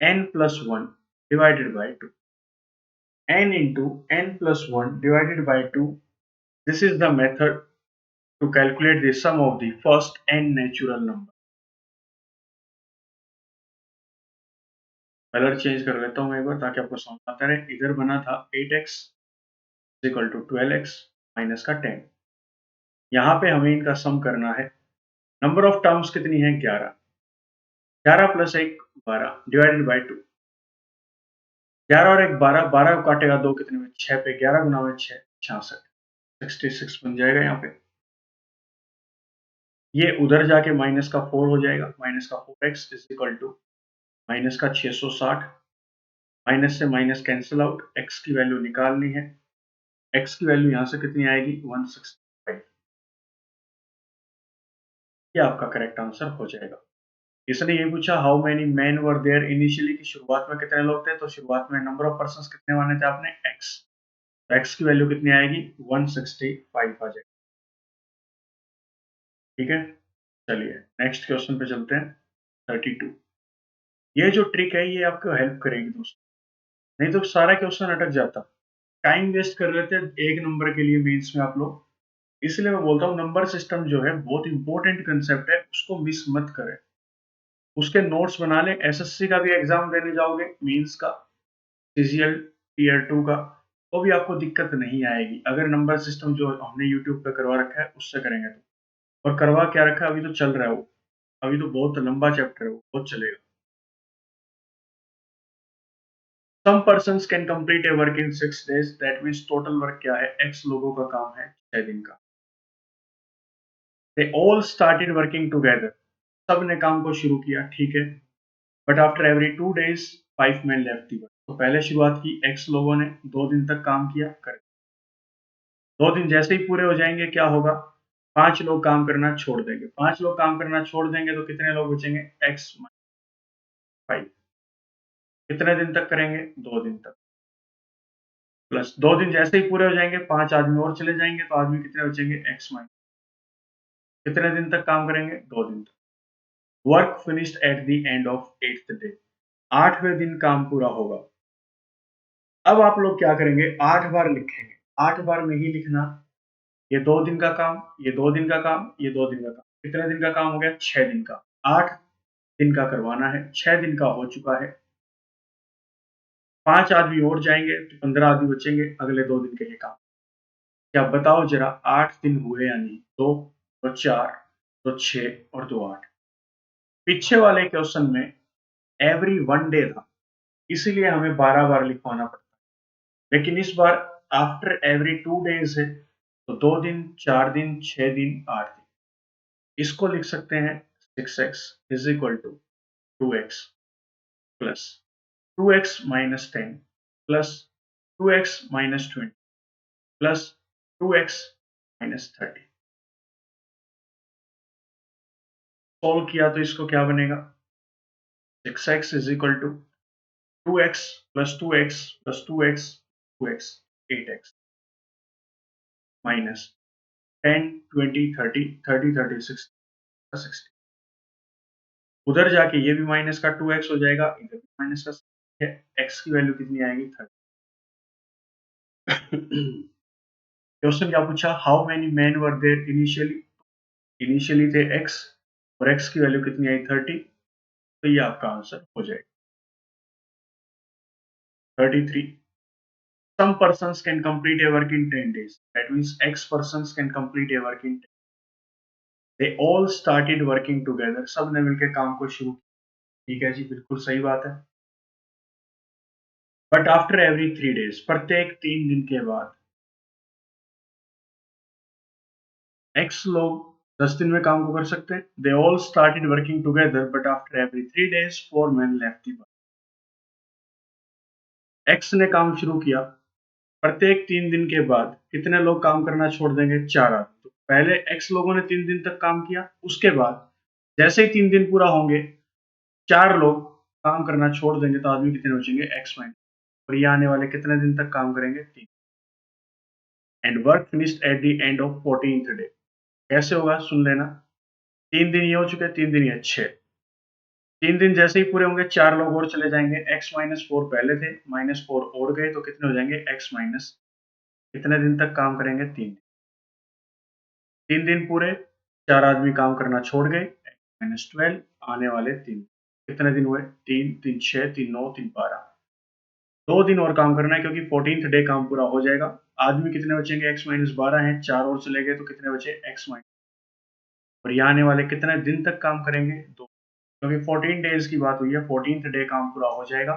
A: n+1 divided by 2। n into n+1 divided by 2, this is the method to calculate the sum of the first n natural number। Colour change कर लेता हूँ मैं एक बार ताकि आपको समझ आता रहे। इधर बना था 8x equal to 12x minus का 10। यहाँ पे हमें इनका सम करना है। नंबर ऑफ टर्म्स कितनी है, 11। 11 + 1 12 डिवाइडेड बाई 2। 11 और 1 12, 12 को काटेगा 2 कितने में, 6 पे 11 गुना में 6 66, 66 बन जाएगा यहाँ पे। ये उधर जाके माइनस का 4 हो जाएगा, माइनस का 4x is equal to minus का 660। माइनस से माइनस कैंसिल आउट, x की वैल्यू निकालनी है। x की वैल्यू यहाँ से कितनी आएगी, 165। ये आपका करेक्ट आंसर हो जाएगा। इसने ये पूछा how many man were there initially, की शुरुआत में कितने लोग थे, तो शुरुआत में नंबर ऑफ पर्सन कितने माने थे आपने, x। तो x की वैल्यू कितनी आएगी, 165 आ जाएगी। ठीक है, चलिए नेक्स्ट क्वेश्चन पे चलते हैं। 32। ये जो ट्रिक है ये आपको हेल्प करेगी दोस्तों, नहीं तो सारा क्वेश्चन अटक जाता, टाइम वेस्ट कर रहे थे एक नंबर के लिए मेंस में आप लोग। इसलिए मैं बोलता हूँ नंबर सिस्टम जो है बहुत इंपॉर्टेंट कंसेप्ट है, उसको मिस मत करें। उसके नोट्स बना लें, एसएससी का भी एग्जाम देने जाओगे, मेंस का, सीजीएल टीयर 2 का, तो भी आपको दिक्कत नहीं आएगी अगर नंबर सिस्टम जो हमने यूट्यूब पे करवा रखा है उससे करेंगे तो। और करवा क्या रखा है, अभी तो चल रहा है वो, अभी तो बहुत लंबा चैप्टर है वो, बहुत चलेगा। Some persons can complete a work in 6 days, that means total work क्या है, एक्स लोगों का काम है 6 दिन का। They all started working together, सब ने काम को शुरू किया, ठीक है। But after every 2 days 5 men left the work, तो पहले शुरुआत की एक्स लोगों ने, 2 दिन तक काम किया, कर 2 दिन जैसे ही पूरे हो जाएंगे क्या होगा, 5 लोग काम करना छोड़ देंगे। 5 लोग काम करना छोड़ देंगे तो कितने लोग बचेंगे, एक्स 5। कितने दिन तक करेंगे, 2 दिन तक। प्लस 2 दिन जैसे ही पूरे हो जाएंगे 5 आदमी और चले जाएंगे, तो आदमी कितने बचेंगे, एक्स माइनस। कितने दिन तक काम करेंगे, 2 दिन तक। Work finished at the end of 8th day, 8वें दिन काम पूरा होगा। अब आप लोग क्या करेंगे, 8 बार लिखेंगे, 8 बार नहीं लिखना। ये 2 दिन का काम, ये 2 दिन का काम, ये 2 दिन का काम, कितने दिन का काम हो गया, 6 दिन का। 8 दिन का करवाना है, 6 दिन का हो चुका है। 5 आदमी और जाएंगे तो 15 आदमी बचेंगे अगले 2 दिन के लिए काम। क्या बताओ जरा, 8 दिन हुए या नहीं, 2 तो 4 तो 6 और 2 8। पीछे वाले क्वेश्चन में एवरी 1 डे था, इसीलिए हमें 12 बार लिखवाना पड़ता है। लेकिन इस बार आफ्टर एवरी 2 डेज है, तो 2 दिन, 4 दिन, 6 दिन, 8 दिन। इसको लिख सकते हैं 6x is equal to 2x plus 2x minus 10 plus 2x minus 20 plus 2x minus 30। Solve किया तो इसको क्या बनेगा, 6x is equal to 2x plus 2x plus 2x 2x 8x minus 10 20 30 30 30 60 60। उधर जाके ये भी माइनस का 2x हो जाएगा, इधर भी माइनस का है। x की वैल्यू कितनी आएगी, 30। क्वेश्चन क्या पूछा, how many man were there initially, initially थे x और x की वैल्यू कितनी आई, 30। तो ये आपका आंसर हो जाएगा 33। some persons can complete a work in 10 days. That means X persons can complete a work in 10. They all started working together. सब ने मिलकर काम को शुरू किया। ठीक है जी, बिल्कुल सही बात है। बट आफ्टर एवरी 3 days, प्रत्येक 3 दिन के बाद X लोग 10 दिन में काम को कर सकते हैं। They all started working together, but after every 3 days, 4 men left the work. X ने काम शुरू किया, प्रत्येक 3 दिन के बाद कितने लोग काम करना छोड़ देंगे? 4 आदमी। तो पहले X लोगों ने 3 दिन तक काम किया, उसके बाद जैसे ही 3 दिन पूरा होंगे, 4 लोग काम करना छोड़ देंगे, तो आदमी कितने बचेंगे? X minus. और ये आने वाले कितने दिन तक काम करेंगे? 3। And work finished at the end of 14th day. कैसे होगा? सुन लेना। 3 दिन ये हो चुके, 3 दिन ये 6। 3 दिन जैसे ही पूरे होंगे, 4 लोग और चले जाएंगे। x माइनस 4 पहले थे, -4 और गए, तो कितने हो जाएंगे? x minus. कितने दिन तक काम करेंगे? 3। 3 दिन पूरे, 4 आदमी काम करना छोड़ गए, -12 आने वाले 3। कितने दिन हुए? 3 3 6 3 9 3 12। 2 दिन और काम करना है, क्योंकि 14th डे काम पूरा हो जाएगा। आदमी कितने बचेंगे? x माइनस 12 है, 4 और चले गए, तो कितने बचे? x minus. और यहाँ आने वाले कितने दिन तक काम करेंगे? 2। क्योंकि 14 डेज की बात हुई है, 14th डे काम पूरा हो जाएगा।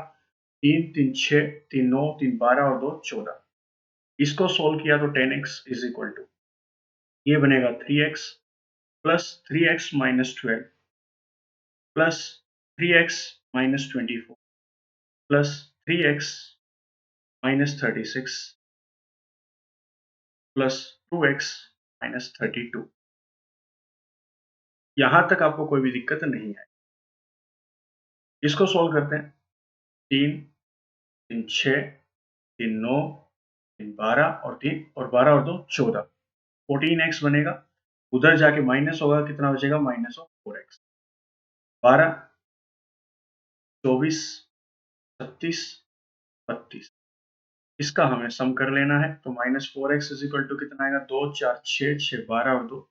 A: 3 3 6 3 9 3 12 और 2 14। इसको सोल्व किया तो 10x इज इक्वल टू, ये बनेगा 3x plus 3x minus 12 plus 3x minus 24 plus 3x minus 36 plus 2x minus 32। यहां तक आपको कोई भी दिक्कत नहीं है। इसको सोल्व करते हैं। 3 3 6 3 9 3 12 और 3 और 12 और 2 14। 14x बनेगा, उधर जाके माइनस होगा, कितना बचेगा? Minus of 4x। 12 24 36 32। इसका हमें सम कर लेना है, तो -4x इज इक्वल टू कितना आएगा? 2 4 6 6 12 और 2,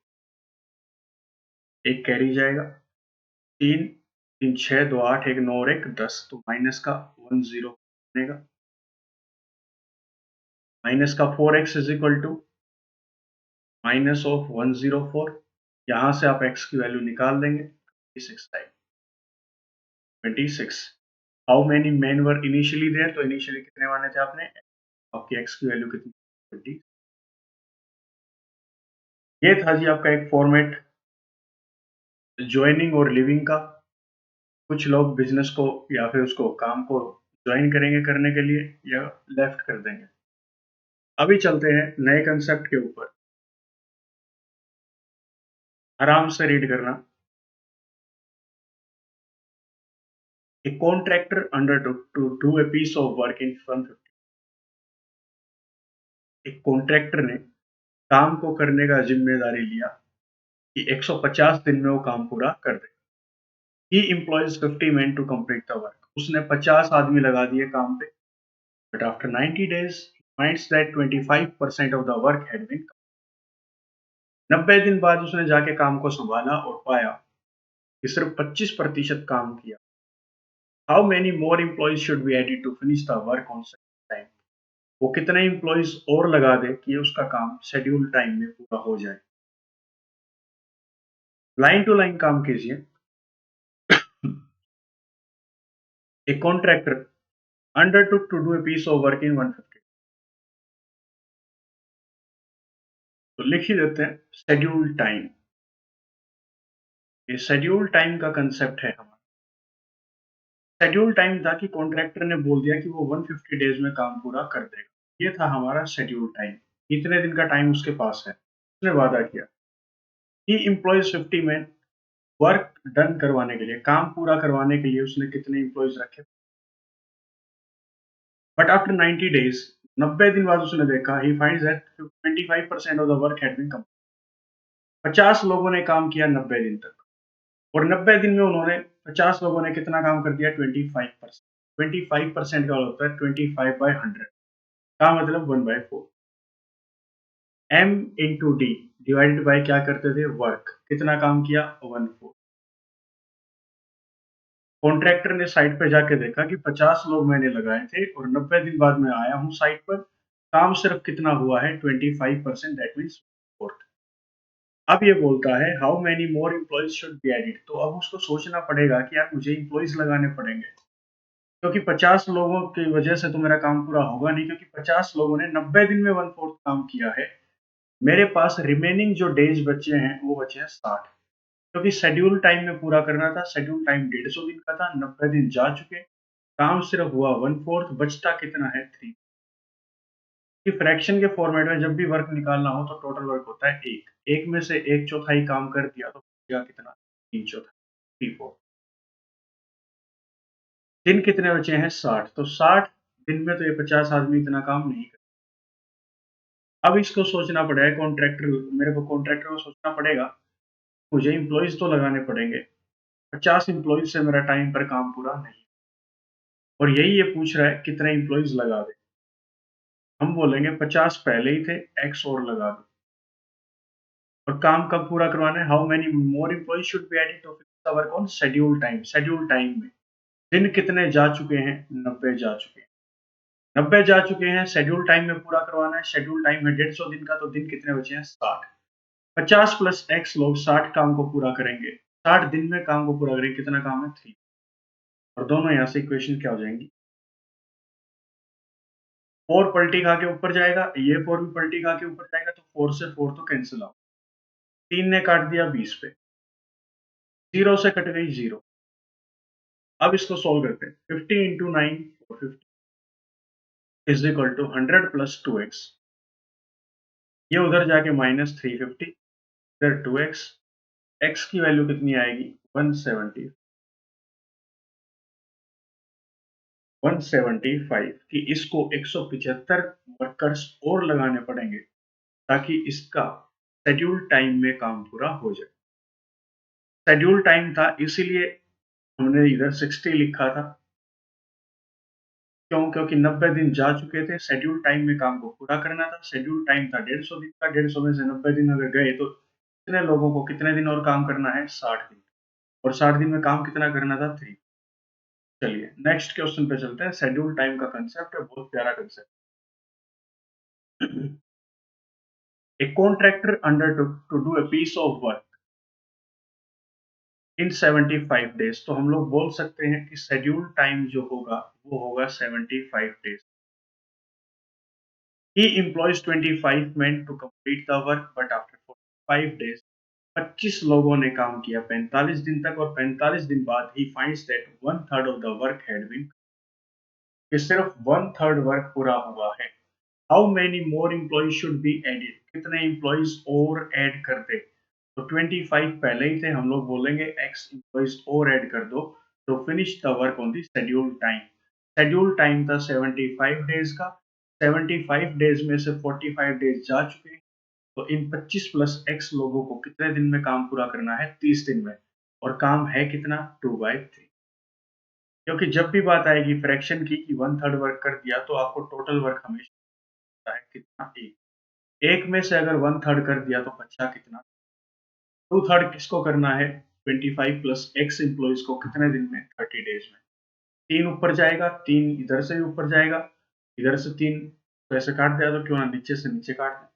A: एक कैरी जाएगा। 3 3 6 2 8 1 9 और 1 10, तो माइनस का 10 बनेगा। माइनस का 4x is equal to minus of 104। यहां से आप x की वैल्यू निकाल देंगे, 26 time 26। How many man were initially there? तो इनिशियली कितने माने थे आपने? आपकी x की वैल्यू कितनी? 20। ये था जी आपका एक फॉर्मेट ज्वाइनिंग और लिविंग का। कुछ लोग बिजनेस को या फिर उसको काम को ज्वाइन करेंगे करने के लिए, या लेफ्ट कर देंगे। अभी चलते हैं नए कंसेप्ट के ऊपर। आराम से रीड करना। A contractor undertook to do a piece of work in 150। एक कॉन्ट्रैक्टर ने काम को करने का जिम्मेदारी लिया कि 150 दिन में वो काम पूरा कर दे। He employs 50 men to complete the work. उसने 50 आदमी लगा दिए काम पे, but after 90 days he finds that 25% of the work had been completed. 90 दिन बाद उसने जाके काम को संभाला और पाया कि सिर्फ 25% काम किया। How many more employees should be added to finish the work on scheduled time? वो कितने एम्प्लॉइज और लगा दे कि उसका काम शेड्यूल टाइम में पूरा हो जाए। लाइन टू लाइन काम कीजिए। A contractor undertook to do a piece of work in 150। तो लिख ही देते हैं शेड्यूल टाइम। ये शेड्यूल टाइम का कंसेप्ट है हमारा। शेड्यूल टाइम था कि कॉन्ट्रैक्टर ने बोल दिया कि वो 150 डेज में काम पूरा कर देगा। ये था हमारा शेड्यूल टाइम। इतने दिन का टाइम उसके पास है, उसने वादा किया। ही एम्प्लॉयज 50 मैन। वर्क डन करवाने के लिए, काम पूरा करवाने के लिए उसने कितने एम्प्लॉयज रखे? बट आफ्टर 90 डेज, 90 दिन बाद उसने देखा, he finds that 25% of the work had been completed. 50 लोगों ने काम किया 90 दिन तक, और 90 दिन में उन्होंने 50 लोगों ने कितना काम कर दिया? 25%। 25% का होता है 25/100 का मतलब 1/4। m into D divided by क्या करते थे? वर्क। कितना काम किया? 1/4। कॉन्ट्रैक्टर ने साइट पे जाके देखा कि 50 लोग मैंने लगाए थे और 90 दिन बाद मैं आया हूँ साइट पर, काम सिर्फ कितना हुआ है 25%, दैट मीन्स फोर्थ। अब ये बोलता है how many more employees should be added, तो अब उसको सोचना पड़ेगा कि यार मुझे एम्प्लॉइज लगाने पड़ेंगे, क्योंकि 50 लोगों की वजह से तो मेरा काम पूरा होगा नहीं, क्योंकि 50 लोगों ने 90 दिन में 1/4 काम किया है। मेरे पास रिमेनिंग जो डेज बचे हैं वो बचे हैं 60, क्योंकि शेड्यूल टाइम में पूरा करना था। शेड्यूल टाइम 150 दिन का था, 90 दिन जा चुके, काम सिर्फ हुआ 1/4, बचता कितना है 3। कि फ्रैक्शन के फॉर्मेट में जब भी वर्क निकालना हो तो टोटल वर्क होता है एक, एक में से एक चौथाई काम कर दिया तो बचेगा कितना, 3/4, 3/4। दिन कितने बचे हैं 60, तो 60 दिन में तो ये 50 आदमी इतना काम नहीं कर। अब इसको सोचना पड़ेगा कॉन्ट्रैक्टर, मेरे को कॉन्ट्रैक्टर को सोचना पड़ेगा, मुझे एम्प्लॉइज तो लगाने पड़ेंगे। 50 एम्प्लॉइज से मेरा टाइम पर काम पूरा नहीं, और यही ये पूछ रहा है कितने एम्प्लॉइज लगा दे। हम बोलेंगे 50 पहले ही थे, एक्स और लगा दो। और काम कब पूरा करवाना है, how many more employees should be added to finish the work on schedule time. Schedule time में दिन कितने जा चुके हैं, 90 जा चुके हैं, 90 जा चुके हैं। शेड्यूल टाइम में पूरा करवाना है, शेड्यूल टाइम है 150 दिन का, तो दिन कितने बचे हैं 60। 50 प्लस एक्स लोग 60 काम को पूरा करेंगे, 60 दिन में काम को पूरा करेंगे, कितना काम है 3। और दोनों यहाँ से इक्वेशन क्या हो जाएंगी, 4 पलटी खा के ऊपर जाएगा, ये 4 भी पलटी खा के ऊपर जाएगा, तो 4 से 4 तो कैंसिल आउट, 3 ने काट दिया 20 पे, 0 से कट गई 0। अब इसको सोल्व करते हैं, 50 into 9 450 is equal to 100 plus 2x। ये उधर जाके माइनस 350, इधर 2x, x की वैल्यू कितनी आएगी 170, 175, कि इसको 175 वर्कर्स और लगाने पड़ेंगे ताकि इसका शेड्यूल टाइम में काम पूरा हो जाए। शेड्यूल टाइम था इसीलिए हमने इधर 60 लिखा था, क्यों, क्योंकि 90 दिन जा चुके थे, शेड्यूल टाइम में काम को पूरा करना था। शेड्यूल टाइम था 150 दिन का, 150 में से 90 दिन अगर गए तो कितने लोगों को कितने दिन और काम करना है 60 दिन, और 60 दिन में काम कितना करना था 3। चलिए नेक्स्ट क्वेश्चन पे चलते हैं। शेड्यूल टाइम का कंसेप्ट है, बहुत प्यारा concept. A contractor undertook to do a piece of work in 75 days, तो हम लोग बोल सकते हैं कि शेड्यूल टाइम जो होगा वो होगा 75 days. He employs 25 men to complete the work, but after 45 days, 25 लोगों ने काम किया 45 दिन तक, और 45 दिन बाद he finds that 1/3 of the work had been, कि सिर्फ 1/3 वर्क पूरा हुआ है। How many more employees should be added, कितने एम्प्लॉइज और ऐड कर दे, तो 25 पहले ही थे, हम लोग बोलेंगे x एम्प्लॉइज और ऐड कर दो, तो finish the work on the schedule time. Schedule time था 75 डेज का, 75 डेज में से 45 डेज जा चुके हैं, तो इन 25 प्लस x लोगों को कितने दिन में काम पूरा करना है 30 दिन में, और काम है कितना 2/3। क्योंकि जब भी बात आएगी फ्रैक्शन की कि 1/3 वर्क कर दिया, तो आपको टोटल वर्क हमेशा है कितना, एक में से अगर 1/3 कर दिया तो बचा कितना 2/3। किसको करना है 25 प्लस x एम्प्लॉइज को कितने दिन में 30 डेज में। 3 ऊपर जाएगा, 3 इधर से भी ऊपर जाएगा, इधर से 3 तो ऐसे काट दिया, तो क्यों ना नीचे से नीचे काट दे।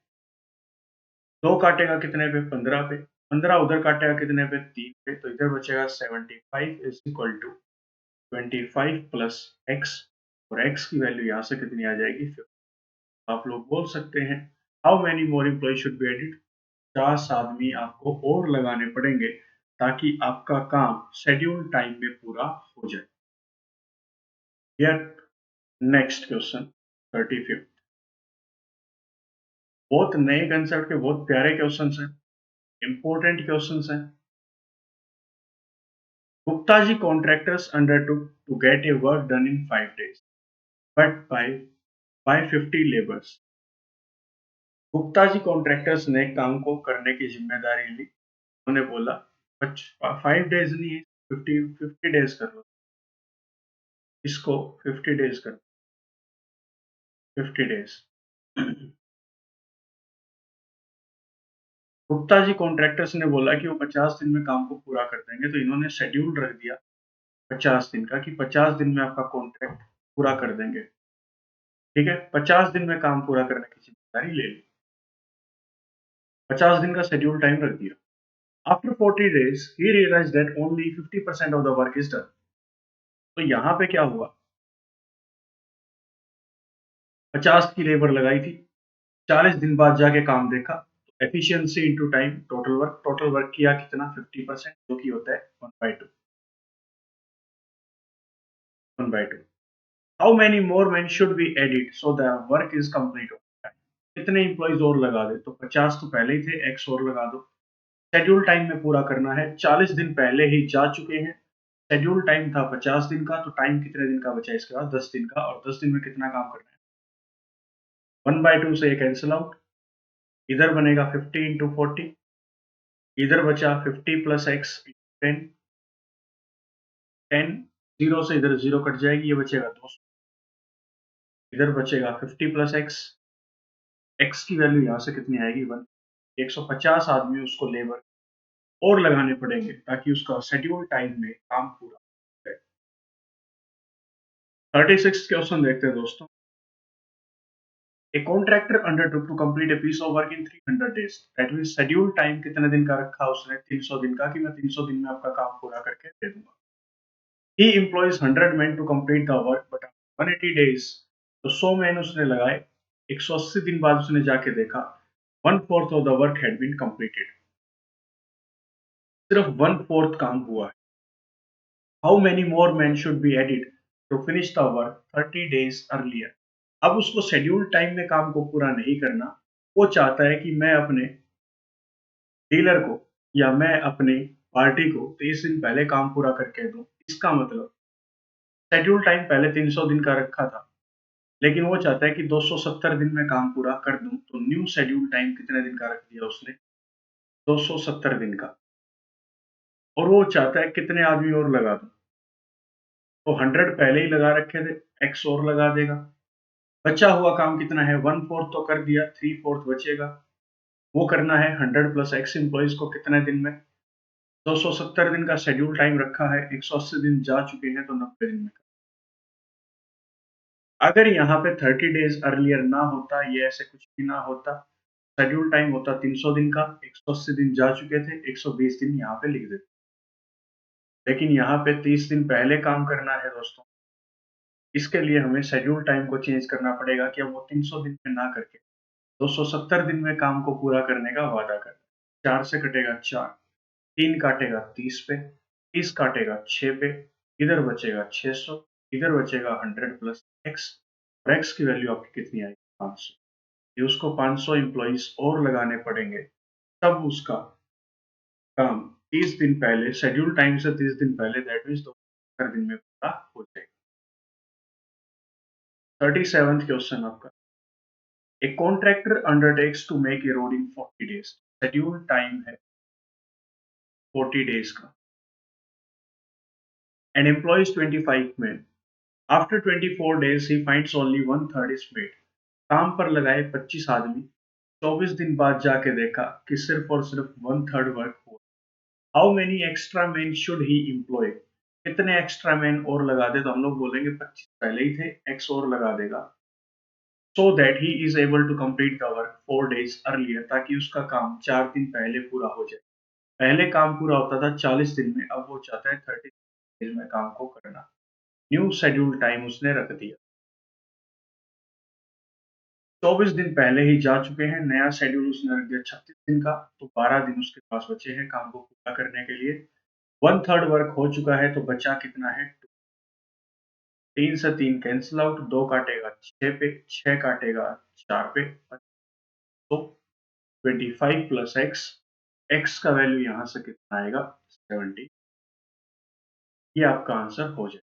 A: 2 काटेगा कितने पे 15 पे, 15 उधर काटेगा कितने पे 3 पे, तो इधर बचेगा 75 is equal to 25 plus x, और x की वैल्यू यहाँ से कितनी आ जाएगी 50। आप लोग बोल सकते हैं how many more employ should be added, 50 आदमी आपको और लगाने पड़ेंगे ताकि आपका काम शेड्यूल टाइम में पूरा हो जाए। Yet, नेक्स्ट क्वेश्चन 35, बहुत नए कंसेप्ट के बहुत प्यारे क्वेश्चंस हैं, इंपॉर्टेंट क्वेश्चंस हैं। Gupta ji contractors undertook to get a work done in 5 days, but by 50 labours. Gupta ji contractors ने काम को करने की जिम्मेदारी ली, उन्होंने बोला 5 डेज नहीं है, 50 डेज कर लो, इसको 50 डेज कर, 50 डेज। गुप्ता जी कॉन्ट्रैक्टर्स ने बोला कि वो 50 दिन में काम को पूरा कर देंगे, तो इन्होंने शेड्यूल रख दिया 50 दिन का, कि 50 दिन में आपका कॉन्ट्रैक्ट पूरा कर देंगे। ठीक है, 50 दिन में काम पूरा करने की जिम्मेदारी ले ली। 50 दिन का शेड्यूल टाइम रख दिया। After 40 days, he realized that only 50% of the work is done. तो यहाँ पे क्या हुआ, 50 की लेबर लगाई थी, 40 दिन बाद जाके काम देखा, efficiency into time total work किया कितना 50%, जो कि होता है 1/2। How many more man should be added so the work is complete. कितने एम्प्लॉइज और लगा दे, तो 50 तो पहले ही थे, एक्स और लगा दो। शेड्यूल टाइम में पूरा करना है, 40 दिन पहले ही जा चुके हैं। शेड्यूल टाइम था 50 दिन का, तो टाइम कितने दिन का बचा इसके बाद, 10 दिन का, और 10 दिन में कितना काम करना है, 1/2 से ये कैंसिल आउट, इधर बनेगा 50 इंटू 40, इधर बचा 50 प्लस एक्स 10, 10, जीरो से इधर जीरो कट जाएगी, ये बचेगा 200, इधर बचेगा 50 प्लस एक्स, एक्स की वैल्यू यहाँ से कितनी आएगी 1, 150 आदमी उसको लेबर और लगाने पड़ेंगे ताकि उसका शेड्यूल टाइम में काम पूरा हो जाए। 36 क्वेश्चन देखते हैं दोस्तों। A contractor undertook to complete a piece of work in 300 days. That means schedule time कितने दिन का रखा उसने, 300 दिन का, कि मैं 300 दिन में आपका काम पूरा करके दे दूंगा। He employs 100 men to complete the work, but after 180 days, तो 100 मैन उसने लगाए, 180 दिन बाद उसने जाके देखा 1/4 of the work had been completed. सिर्फ 1/4 काम हुआ है। How many more men should be added to finish the work 30 days earlier? अब उसको शेड्यूल टाइम में काम को पूरा नहीं करना, वो चाहता है कि मैं अपने डीलर को या मैं अपनी पार्टी को 30 दिन पहले काम पूरा करके दूं। इसका मतलब शेड्यूल टाइम पहले 300 दिन का रखा था, लेकिन वो चाहता है कि 270 दिन में काम पूरा कर दूं, तो न्यू शेड्यूल टाइम कितने दिन का रख दिया उसने, 270 दिन का। और वो चाहता है कितने आदमी और लगा दूं, तो 100 पहले ही लगा रखे थे, एक्स और लगा देगा। बचा हुआ काम कितना है, 1/4 तो कर दिया, 3/4 बचेगा, वो करना है 100 प्लस एक्स एम्प्लॉइज को कितने दिन में, 270 दिन का शेड्यूल टाइम रखा है, 180 दिन जा चुके हैं, तो 90 दिन में। अगर यहाँ पे 30 डेज अर्लियर ना होता, ये ऐसे कुछ भी ना होता, शेड्यूल टाइम होता 300 दिन का, 180 दिन जा चुके थे, 120 दिन यहाँ पे लिख देते। लेकिन यहाँ पे 30 दिन पहले काम करना है दोस्तों, इसके लिए हमें शेड्यूल टाइम को चेंज करना पड़ेगा कि अब वो 300 दिन में ना करके 270 दिन में काम को पूरा करने का वादा कर। 4 से कटेगा 4, 3 काटेगा 30 पे, 30 काटेगा 6 पे, इधर बचेगा 600, इधर बचेगा 100 प्लस एक्स, और एक्स की वैल्यू आपकी कितनी आएगी 500। ये उसको 500 एम्प्लॉइज और लगाने पड़ेंगे, तब उसका काम 30 दिन पहले, शेड्यूल टाइम से 30 दिन पहले, दैट मीन्स 270 दिन में पूरा हो जाएगा। 37th क्वेश्चन आपका। A contractor undertakes to make a road in 40 days. Schedule time है 40 days का, and employs 25 men. After 24 days, he finds only 1/3 is made. काम पर लगाए 25 आदमी, 24 दिन बाद जाके देखा कि सिर्फ और सिर्फ 1/3 वर्क हुआ। How many extra man should he employ? कितने एक्स्ट्रा मैन और लगा दे, तो हम लोग बोलेंगे 25 पहले ही थे, एक्स और लगा देगा, so that he is able to complete the work 4 days earlier, ताकि उसका काम 4 दिन पहले पूरा हो जाए। पहले काम पूरा होता था 40 दिन में, अब वो चाहता है 30 डेज में काम को करना। न्यू शेड्यूल टाइम उसने रख दिया। 24 दिन पहले ही जा चुके हैं, नया शेड्यूल उसने रख दिया 36 दिन का, तो 12 दिन उसके पास बचे हैं काम को पूरा करने के लिए। 1/3 वर्क हो चुका है, तो बचा कितना है, 3 से 3 कैंसिल आउट, 2 काटेगा 6 पे, 6 काटेगा 4 पे, तो 25 प्लस एक्स, एक्स का वैल्यू यहाँ से कितना आएगा 70। ये आपका आंसर हो जाए।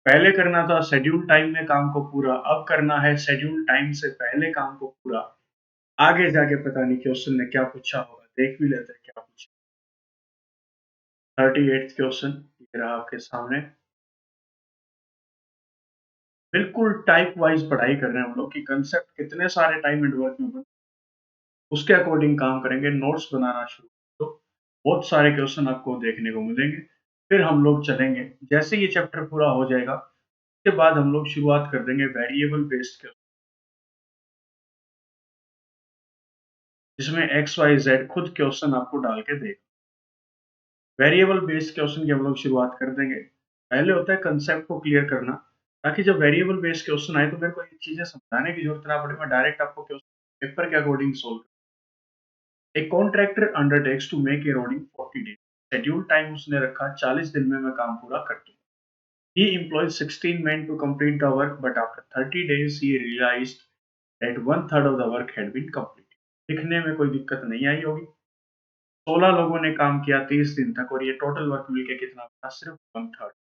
A: पहले करना था शेड्यूल टाइम में काम को पूरा, अब करना है शेड्यूल टाइम से पहले काम को पूरा। आगे जाके पता नहीं क्वेश्चन ने क्या पूछा होगा, देख भी लेते हैं क्या पूछा। 38th क्वेश्चन ये रहा आपके सामने। बिल्कुल टाइप वाइज पढ़ाई कर रहे हैं हम लोग कि कंसेप्ट कितने सारे टाइम एंड वर्क में बने, उसके अकॉर्डिंग काम करेंगे। नोट्स बनाना शुरू तो बहुत सारे क्वेश्चन आपको देखने को मिलेंगे। फिर हम लोग चलेंगे, जैसे ये चैप्टर पूरा हो जाएगा उसके बाद हम लोग शुरुआत कर देंगे वेरिएबल बेस्ड क्वेश्चन, जिसमें एक्स वाई जेड खुद क्वेश्चन आपको डाल के देगा। वेरिएबल बेस्ड क्वेश्चन की हम लोग शुरुआत कर देंगे। पहले होता है कंसेप्ट को क्लियर करना, ताकि जब वेरिएबल बेस्ड क्वेश्चन आए तो मेरे को ये चीजें समझाने की जरूरत ना पड़े, मैं डायरेक्ट आपको क्वेश्चन पेपर के according solve. A contractor undertakes to make a road in 40 days. Schedule time उसने रखा 40 दिन में मैं काम पूरा कर दूंगा। He employed 16 men to complete the work, but after 30 days he realized that one third of the work had been completed. लिखने में कोई दिक्कत नहीं आई होगी। 16 लोगों ने काम किया 30 दिन तक और ये टोटल वर्क मिलके कितना बना, सिर्फ one third.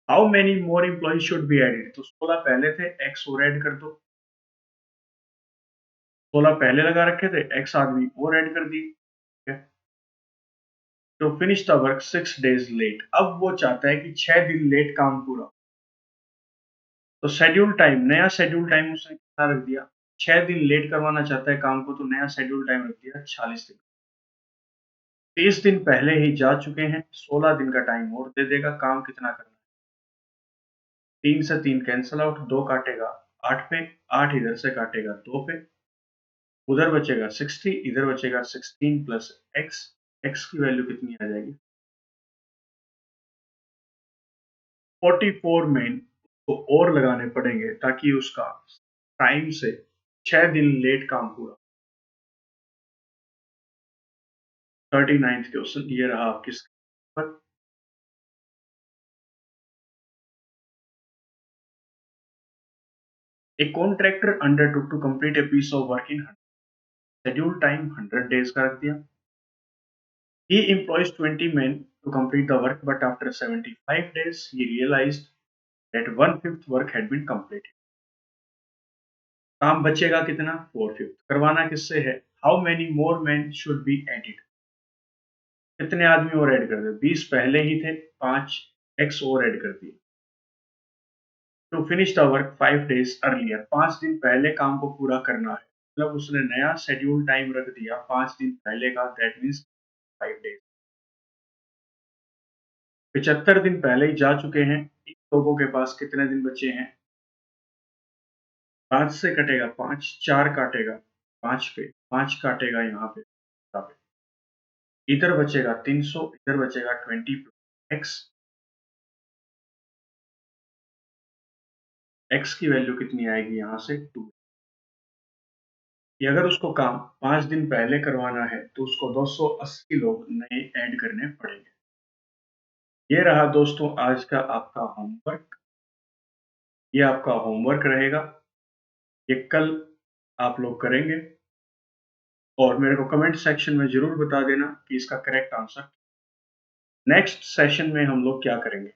A: How many more employ should be added, तो 16 पहले थे, एक्स और ऐड कर दो। 16 पहले लगा रखे थे, एक्स आदमी और ऐड कर दिए। तो finish the work 6 days late, अब वो चाहता है कि 6 दिन लेट काम पूरा। तो शेड्यूल टाइम, नया शेड्यूल टाइम उसने कितना रख दिया, 6 दिन लेट करवाना चाहता है काम को, तो नया शेड्यूल टाइम रख दिया 46 दिन। 30 दिन पहले ही जा चुके हैं, 16 दिन का टाइम और दे देगा। काम कितना करना है, 3 से 3 कैंसल आउट, 2 काटेगा 8 पे, 8 इधर से काटेगा 2 पे, उधर बचेगा 60, इधर बचेगा 16 प्लस एक्स। एक्स की वैल्यू कितनी आ जाएगी, 44 में तो और लगाने पड़ेंगे ताकि उसका टाइम से 6 दिन लेट काम पूरा। 39th क्वेश्चन ये रहा आपकी स्क्रीन पर। A contractor undertook to complete a piece of work in 100, schedule time 100 days का रख दिया। He employs 20 men to complete the work, but after 75 days he realized that one fifth work had been completed. काम बचेगा कितना, 4/5। करवाना किससे है, how many more man should be added, कितने आदमी और ऐड कर दे, 20 पहले ही थे, 5 एक्स और ऐड कर दिए। To finish the work 5 days earlier, 5 दिन पहले काम को पूरा करना है, मतलब उसने नया शेड्यूल टाइम रख दिया 5 दिन पहले का, दैट मीन्स 5 डेज। 75 दिन पहले ही जा चुके हैं, इन लोगों के पास कितने दिन बचे हैं, 5 से कटेगा 5, 4 काटेगा 5 पे, 5 काटेगा यहाँ पे, इधर बचेगा 300, इधर बचेगा 20 एक्स। एक्स की वैल्यू कितनी आएगी यहाँ से 2। कि अगर उसको काम 5 दिन पहले करवाना है तो उसको 280 लोग नए ऐड करने पड़ेंगे। ये रहा दोस्तों आज का आपका होमवर्क। ये आपका होमवर्क रहेगा, ये कल आप लोग करेंगे और मेरे को कमेंट सेक्शन में जरूर बता देना कि इसका करेक्ट आंसर। नेक्स्ट सेशन में हम लोग क्या करेंगे,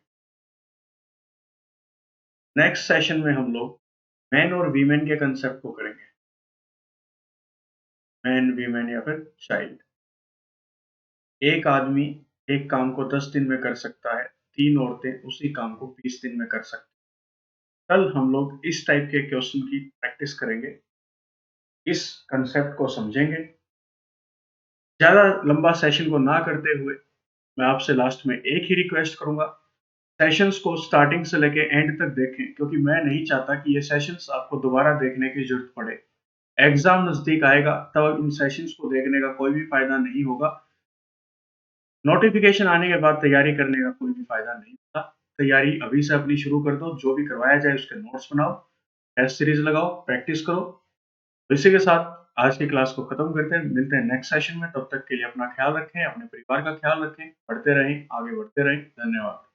A: नेक्स्ट सेशन में हम लोग मैन और वीमेन के कंसेप्ट को करेंगे। मैन, वीमेन या फिर चाइल्ड। एक आदमी एक काम को 10 दिन में कर सकता है, 3 औरतें उसी काम को 20 दिन में कर सकती हैं। कल हम लोग इस टाइप के क्वेश्चन की प्रैक्टिस करेंगे, इस कंसेप्ट को समझेंगे। ज्यादा लंबा सेशन को ना करते हुए मैं आपसे लास्ट में एक ही रिक्वेस्ट करूंगा, सेशंस को स्टार्टिंग से लेके एंड तक देखें, क्योंकि मैं नहीं चाहता कि ये सेशंस आपको दोबारा देखने की जरूरत पड़े। एग्जाम नजदीक आएगा तब इन सेशंस को देखने का कोई भी फायदा नहीं होगा। नोटिफिकेशन आने के बाद तैयारी करने का कोई भी फायदा नहीं होता। तैयारी अभी से अपनी शुरू कर दो, जो भी करवाया जाए उसके नोट्स बनाओ, टेस्ट सीरीज लगाओ, प्रैक्टिस करो। तो इसी के साथ आज की क्लास को खत्म करते हैं, मिलते हैं नेक्स्ट सेशन में। तब तक के लिए अपना ख्याल रखें, अपने परिवार का ख्याल रखें, पढ़ते रहें, आगे बढ़ते रहें। धन्यवाद।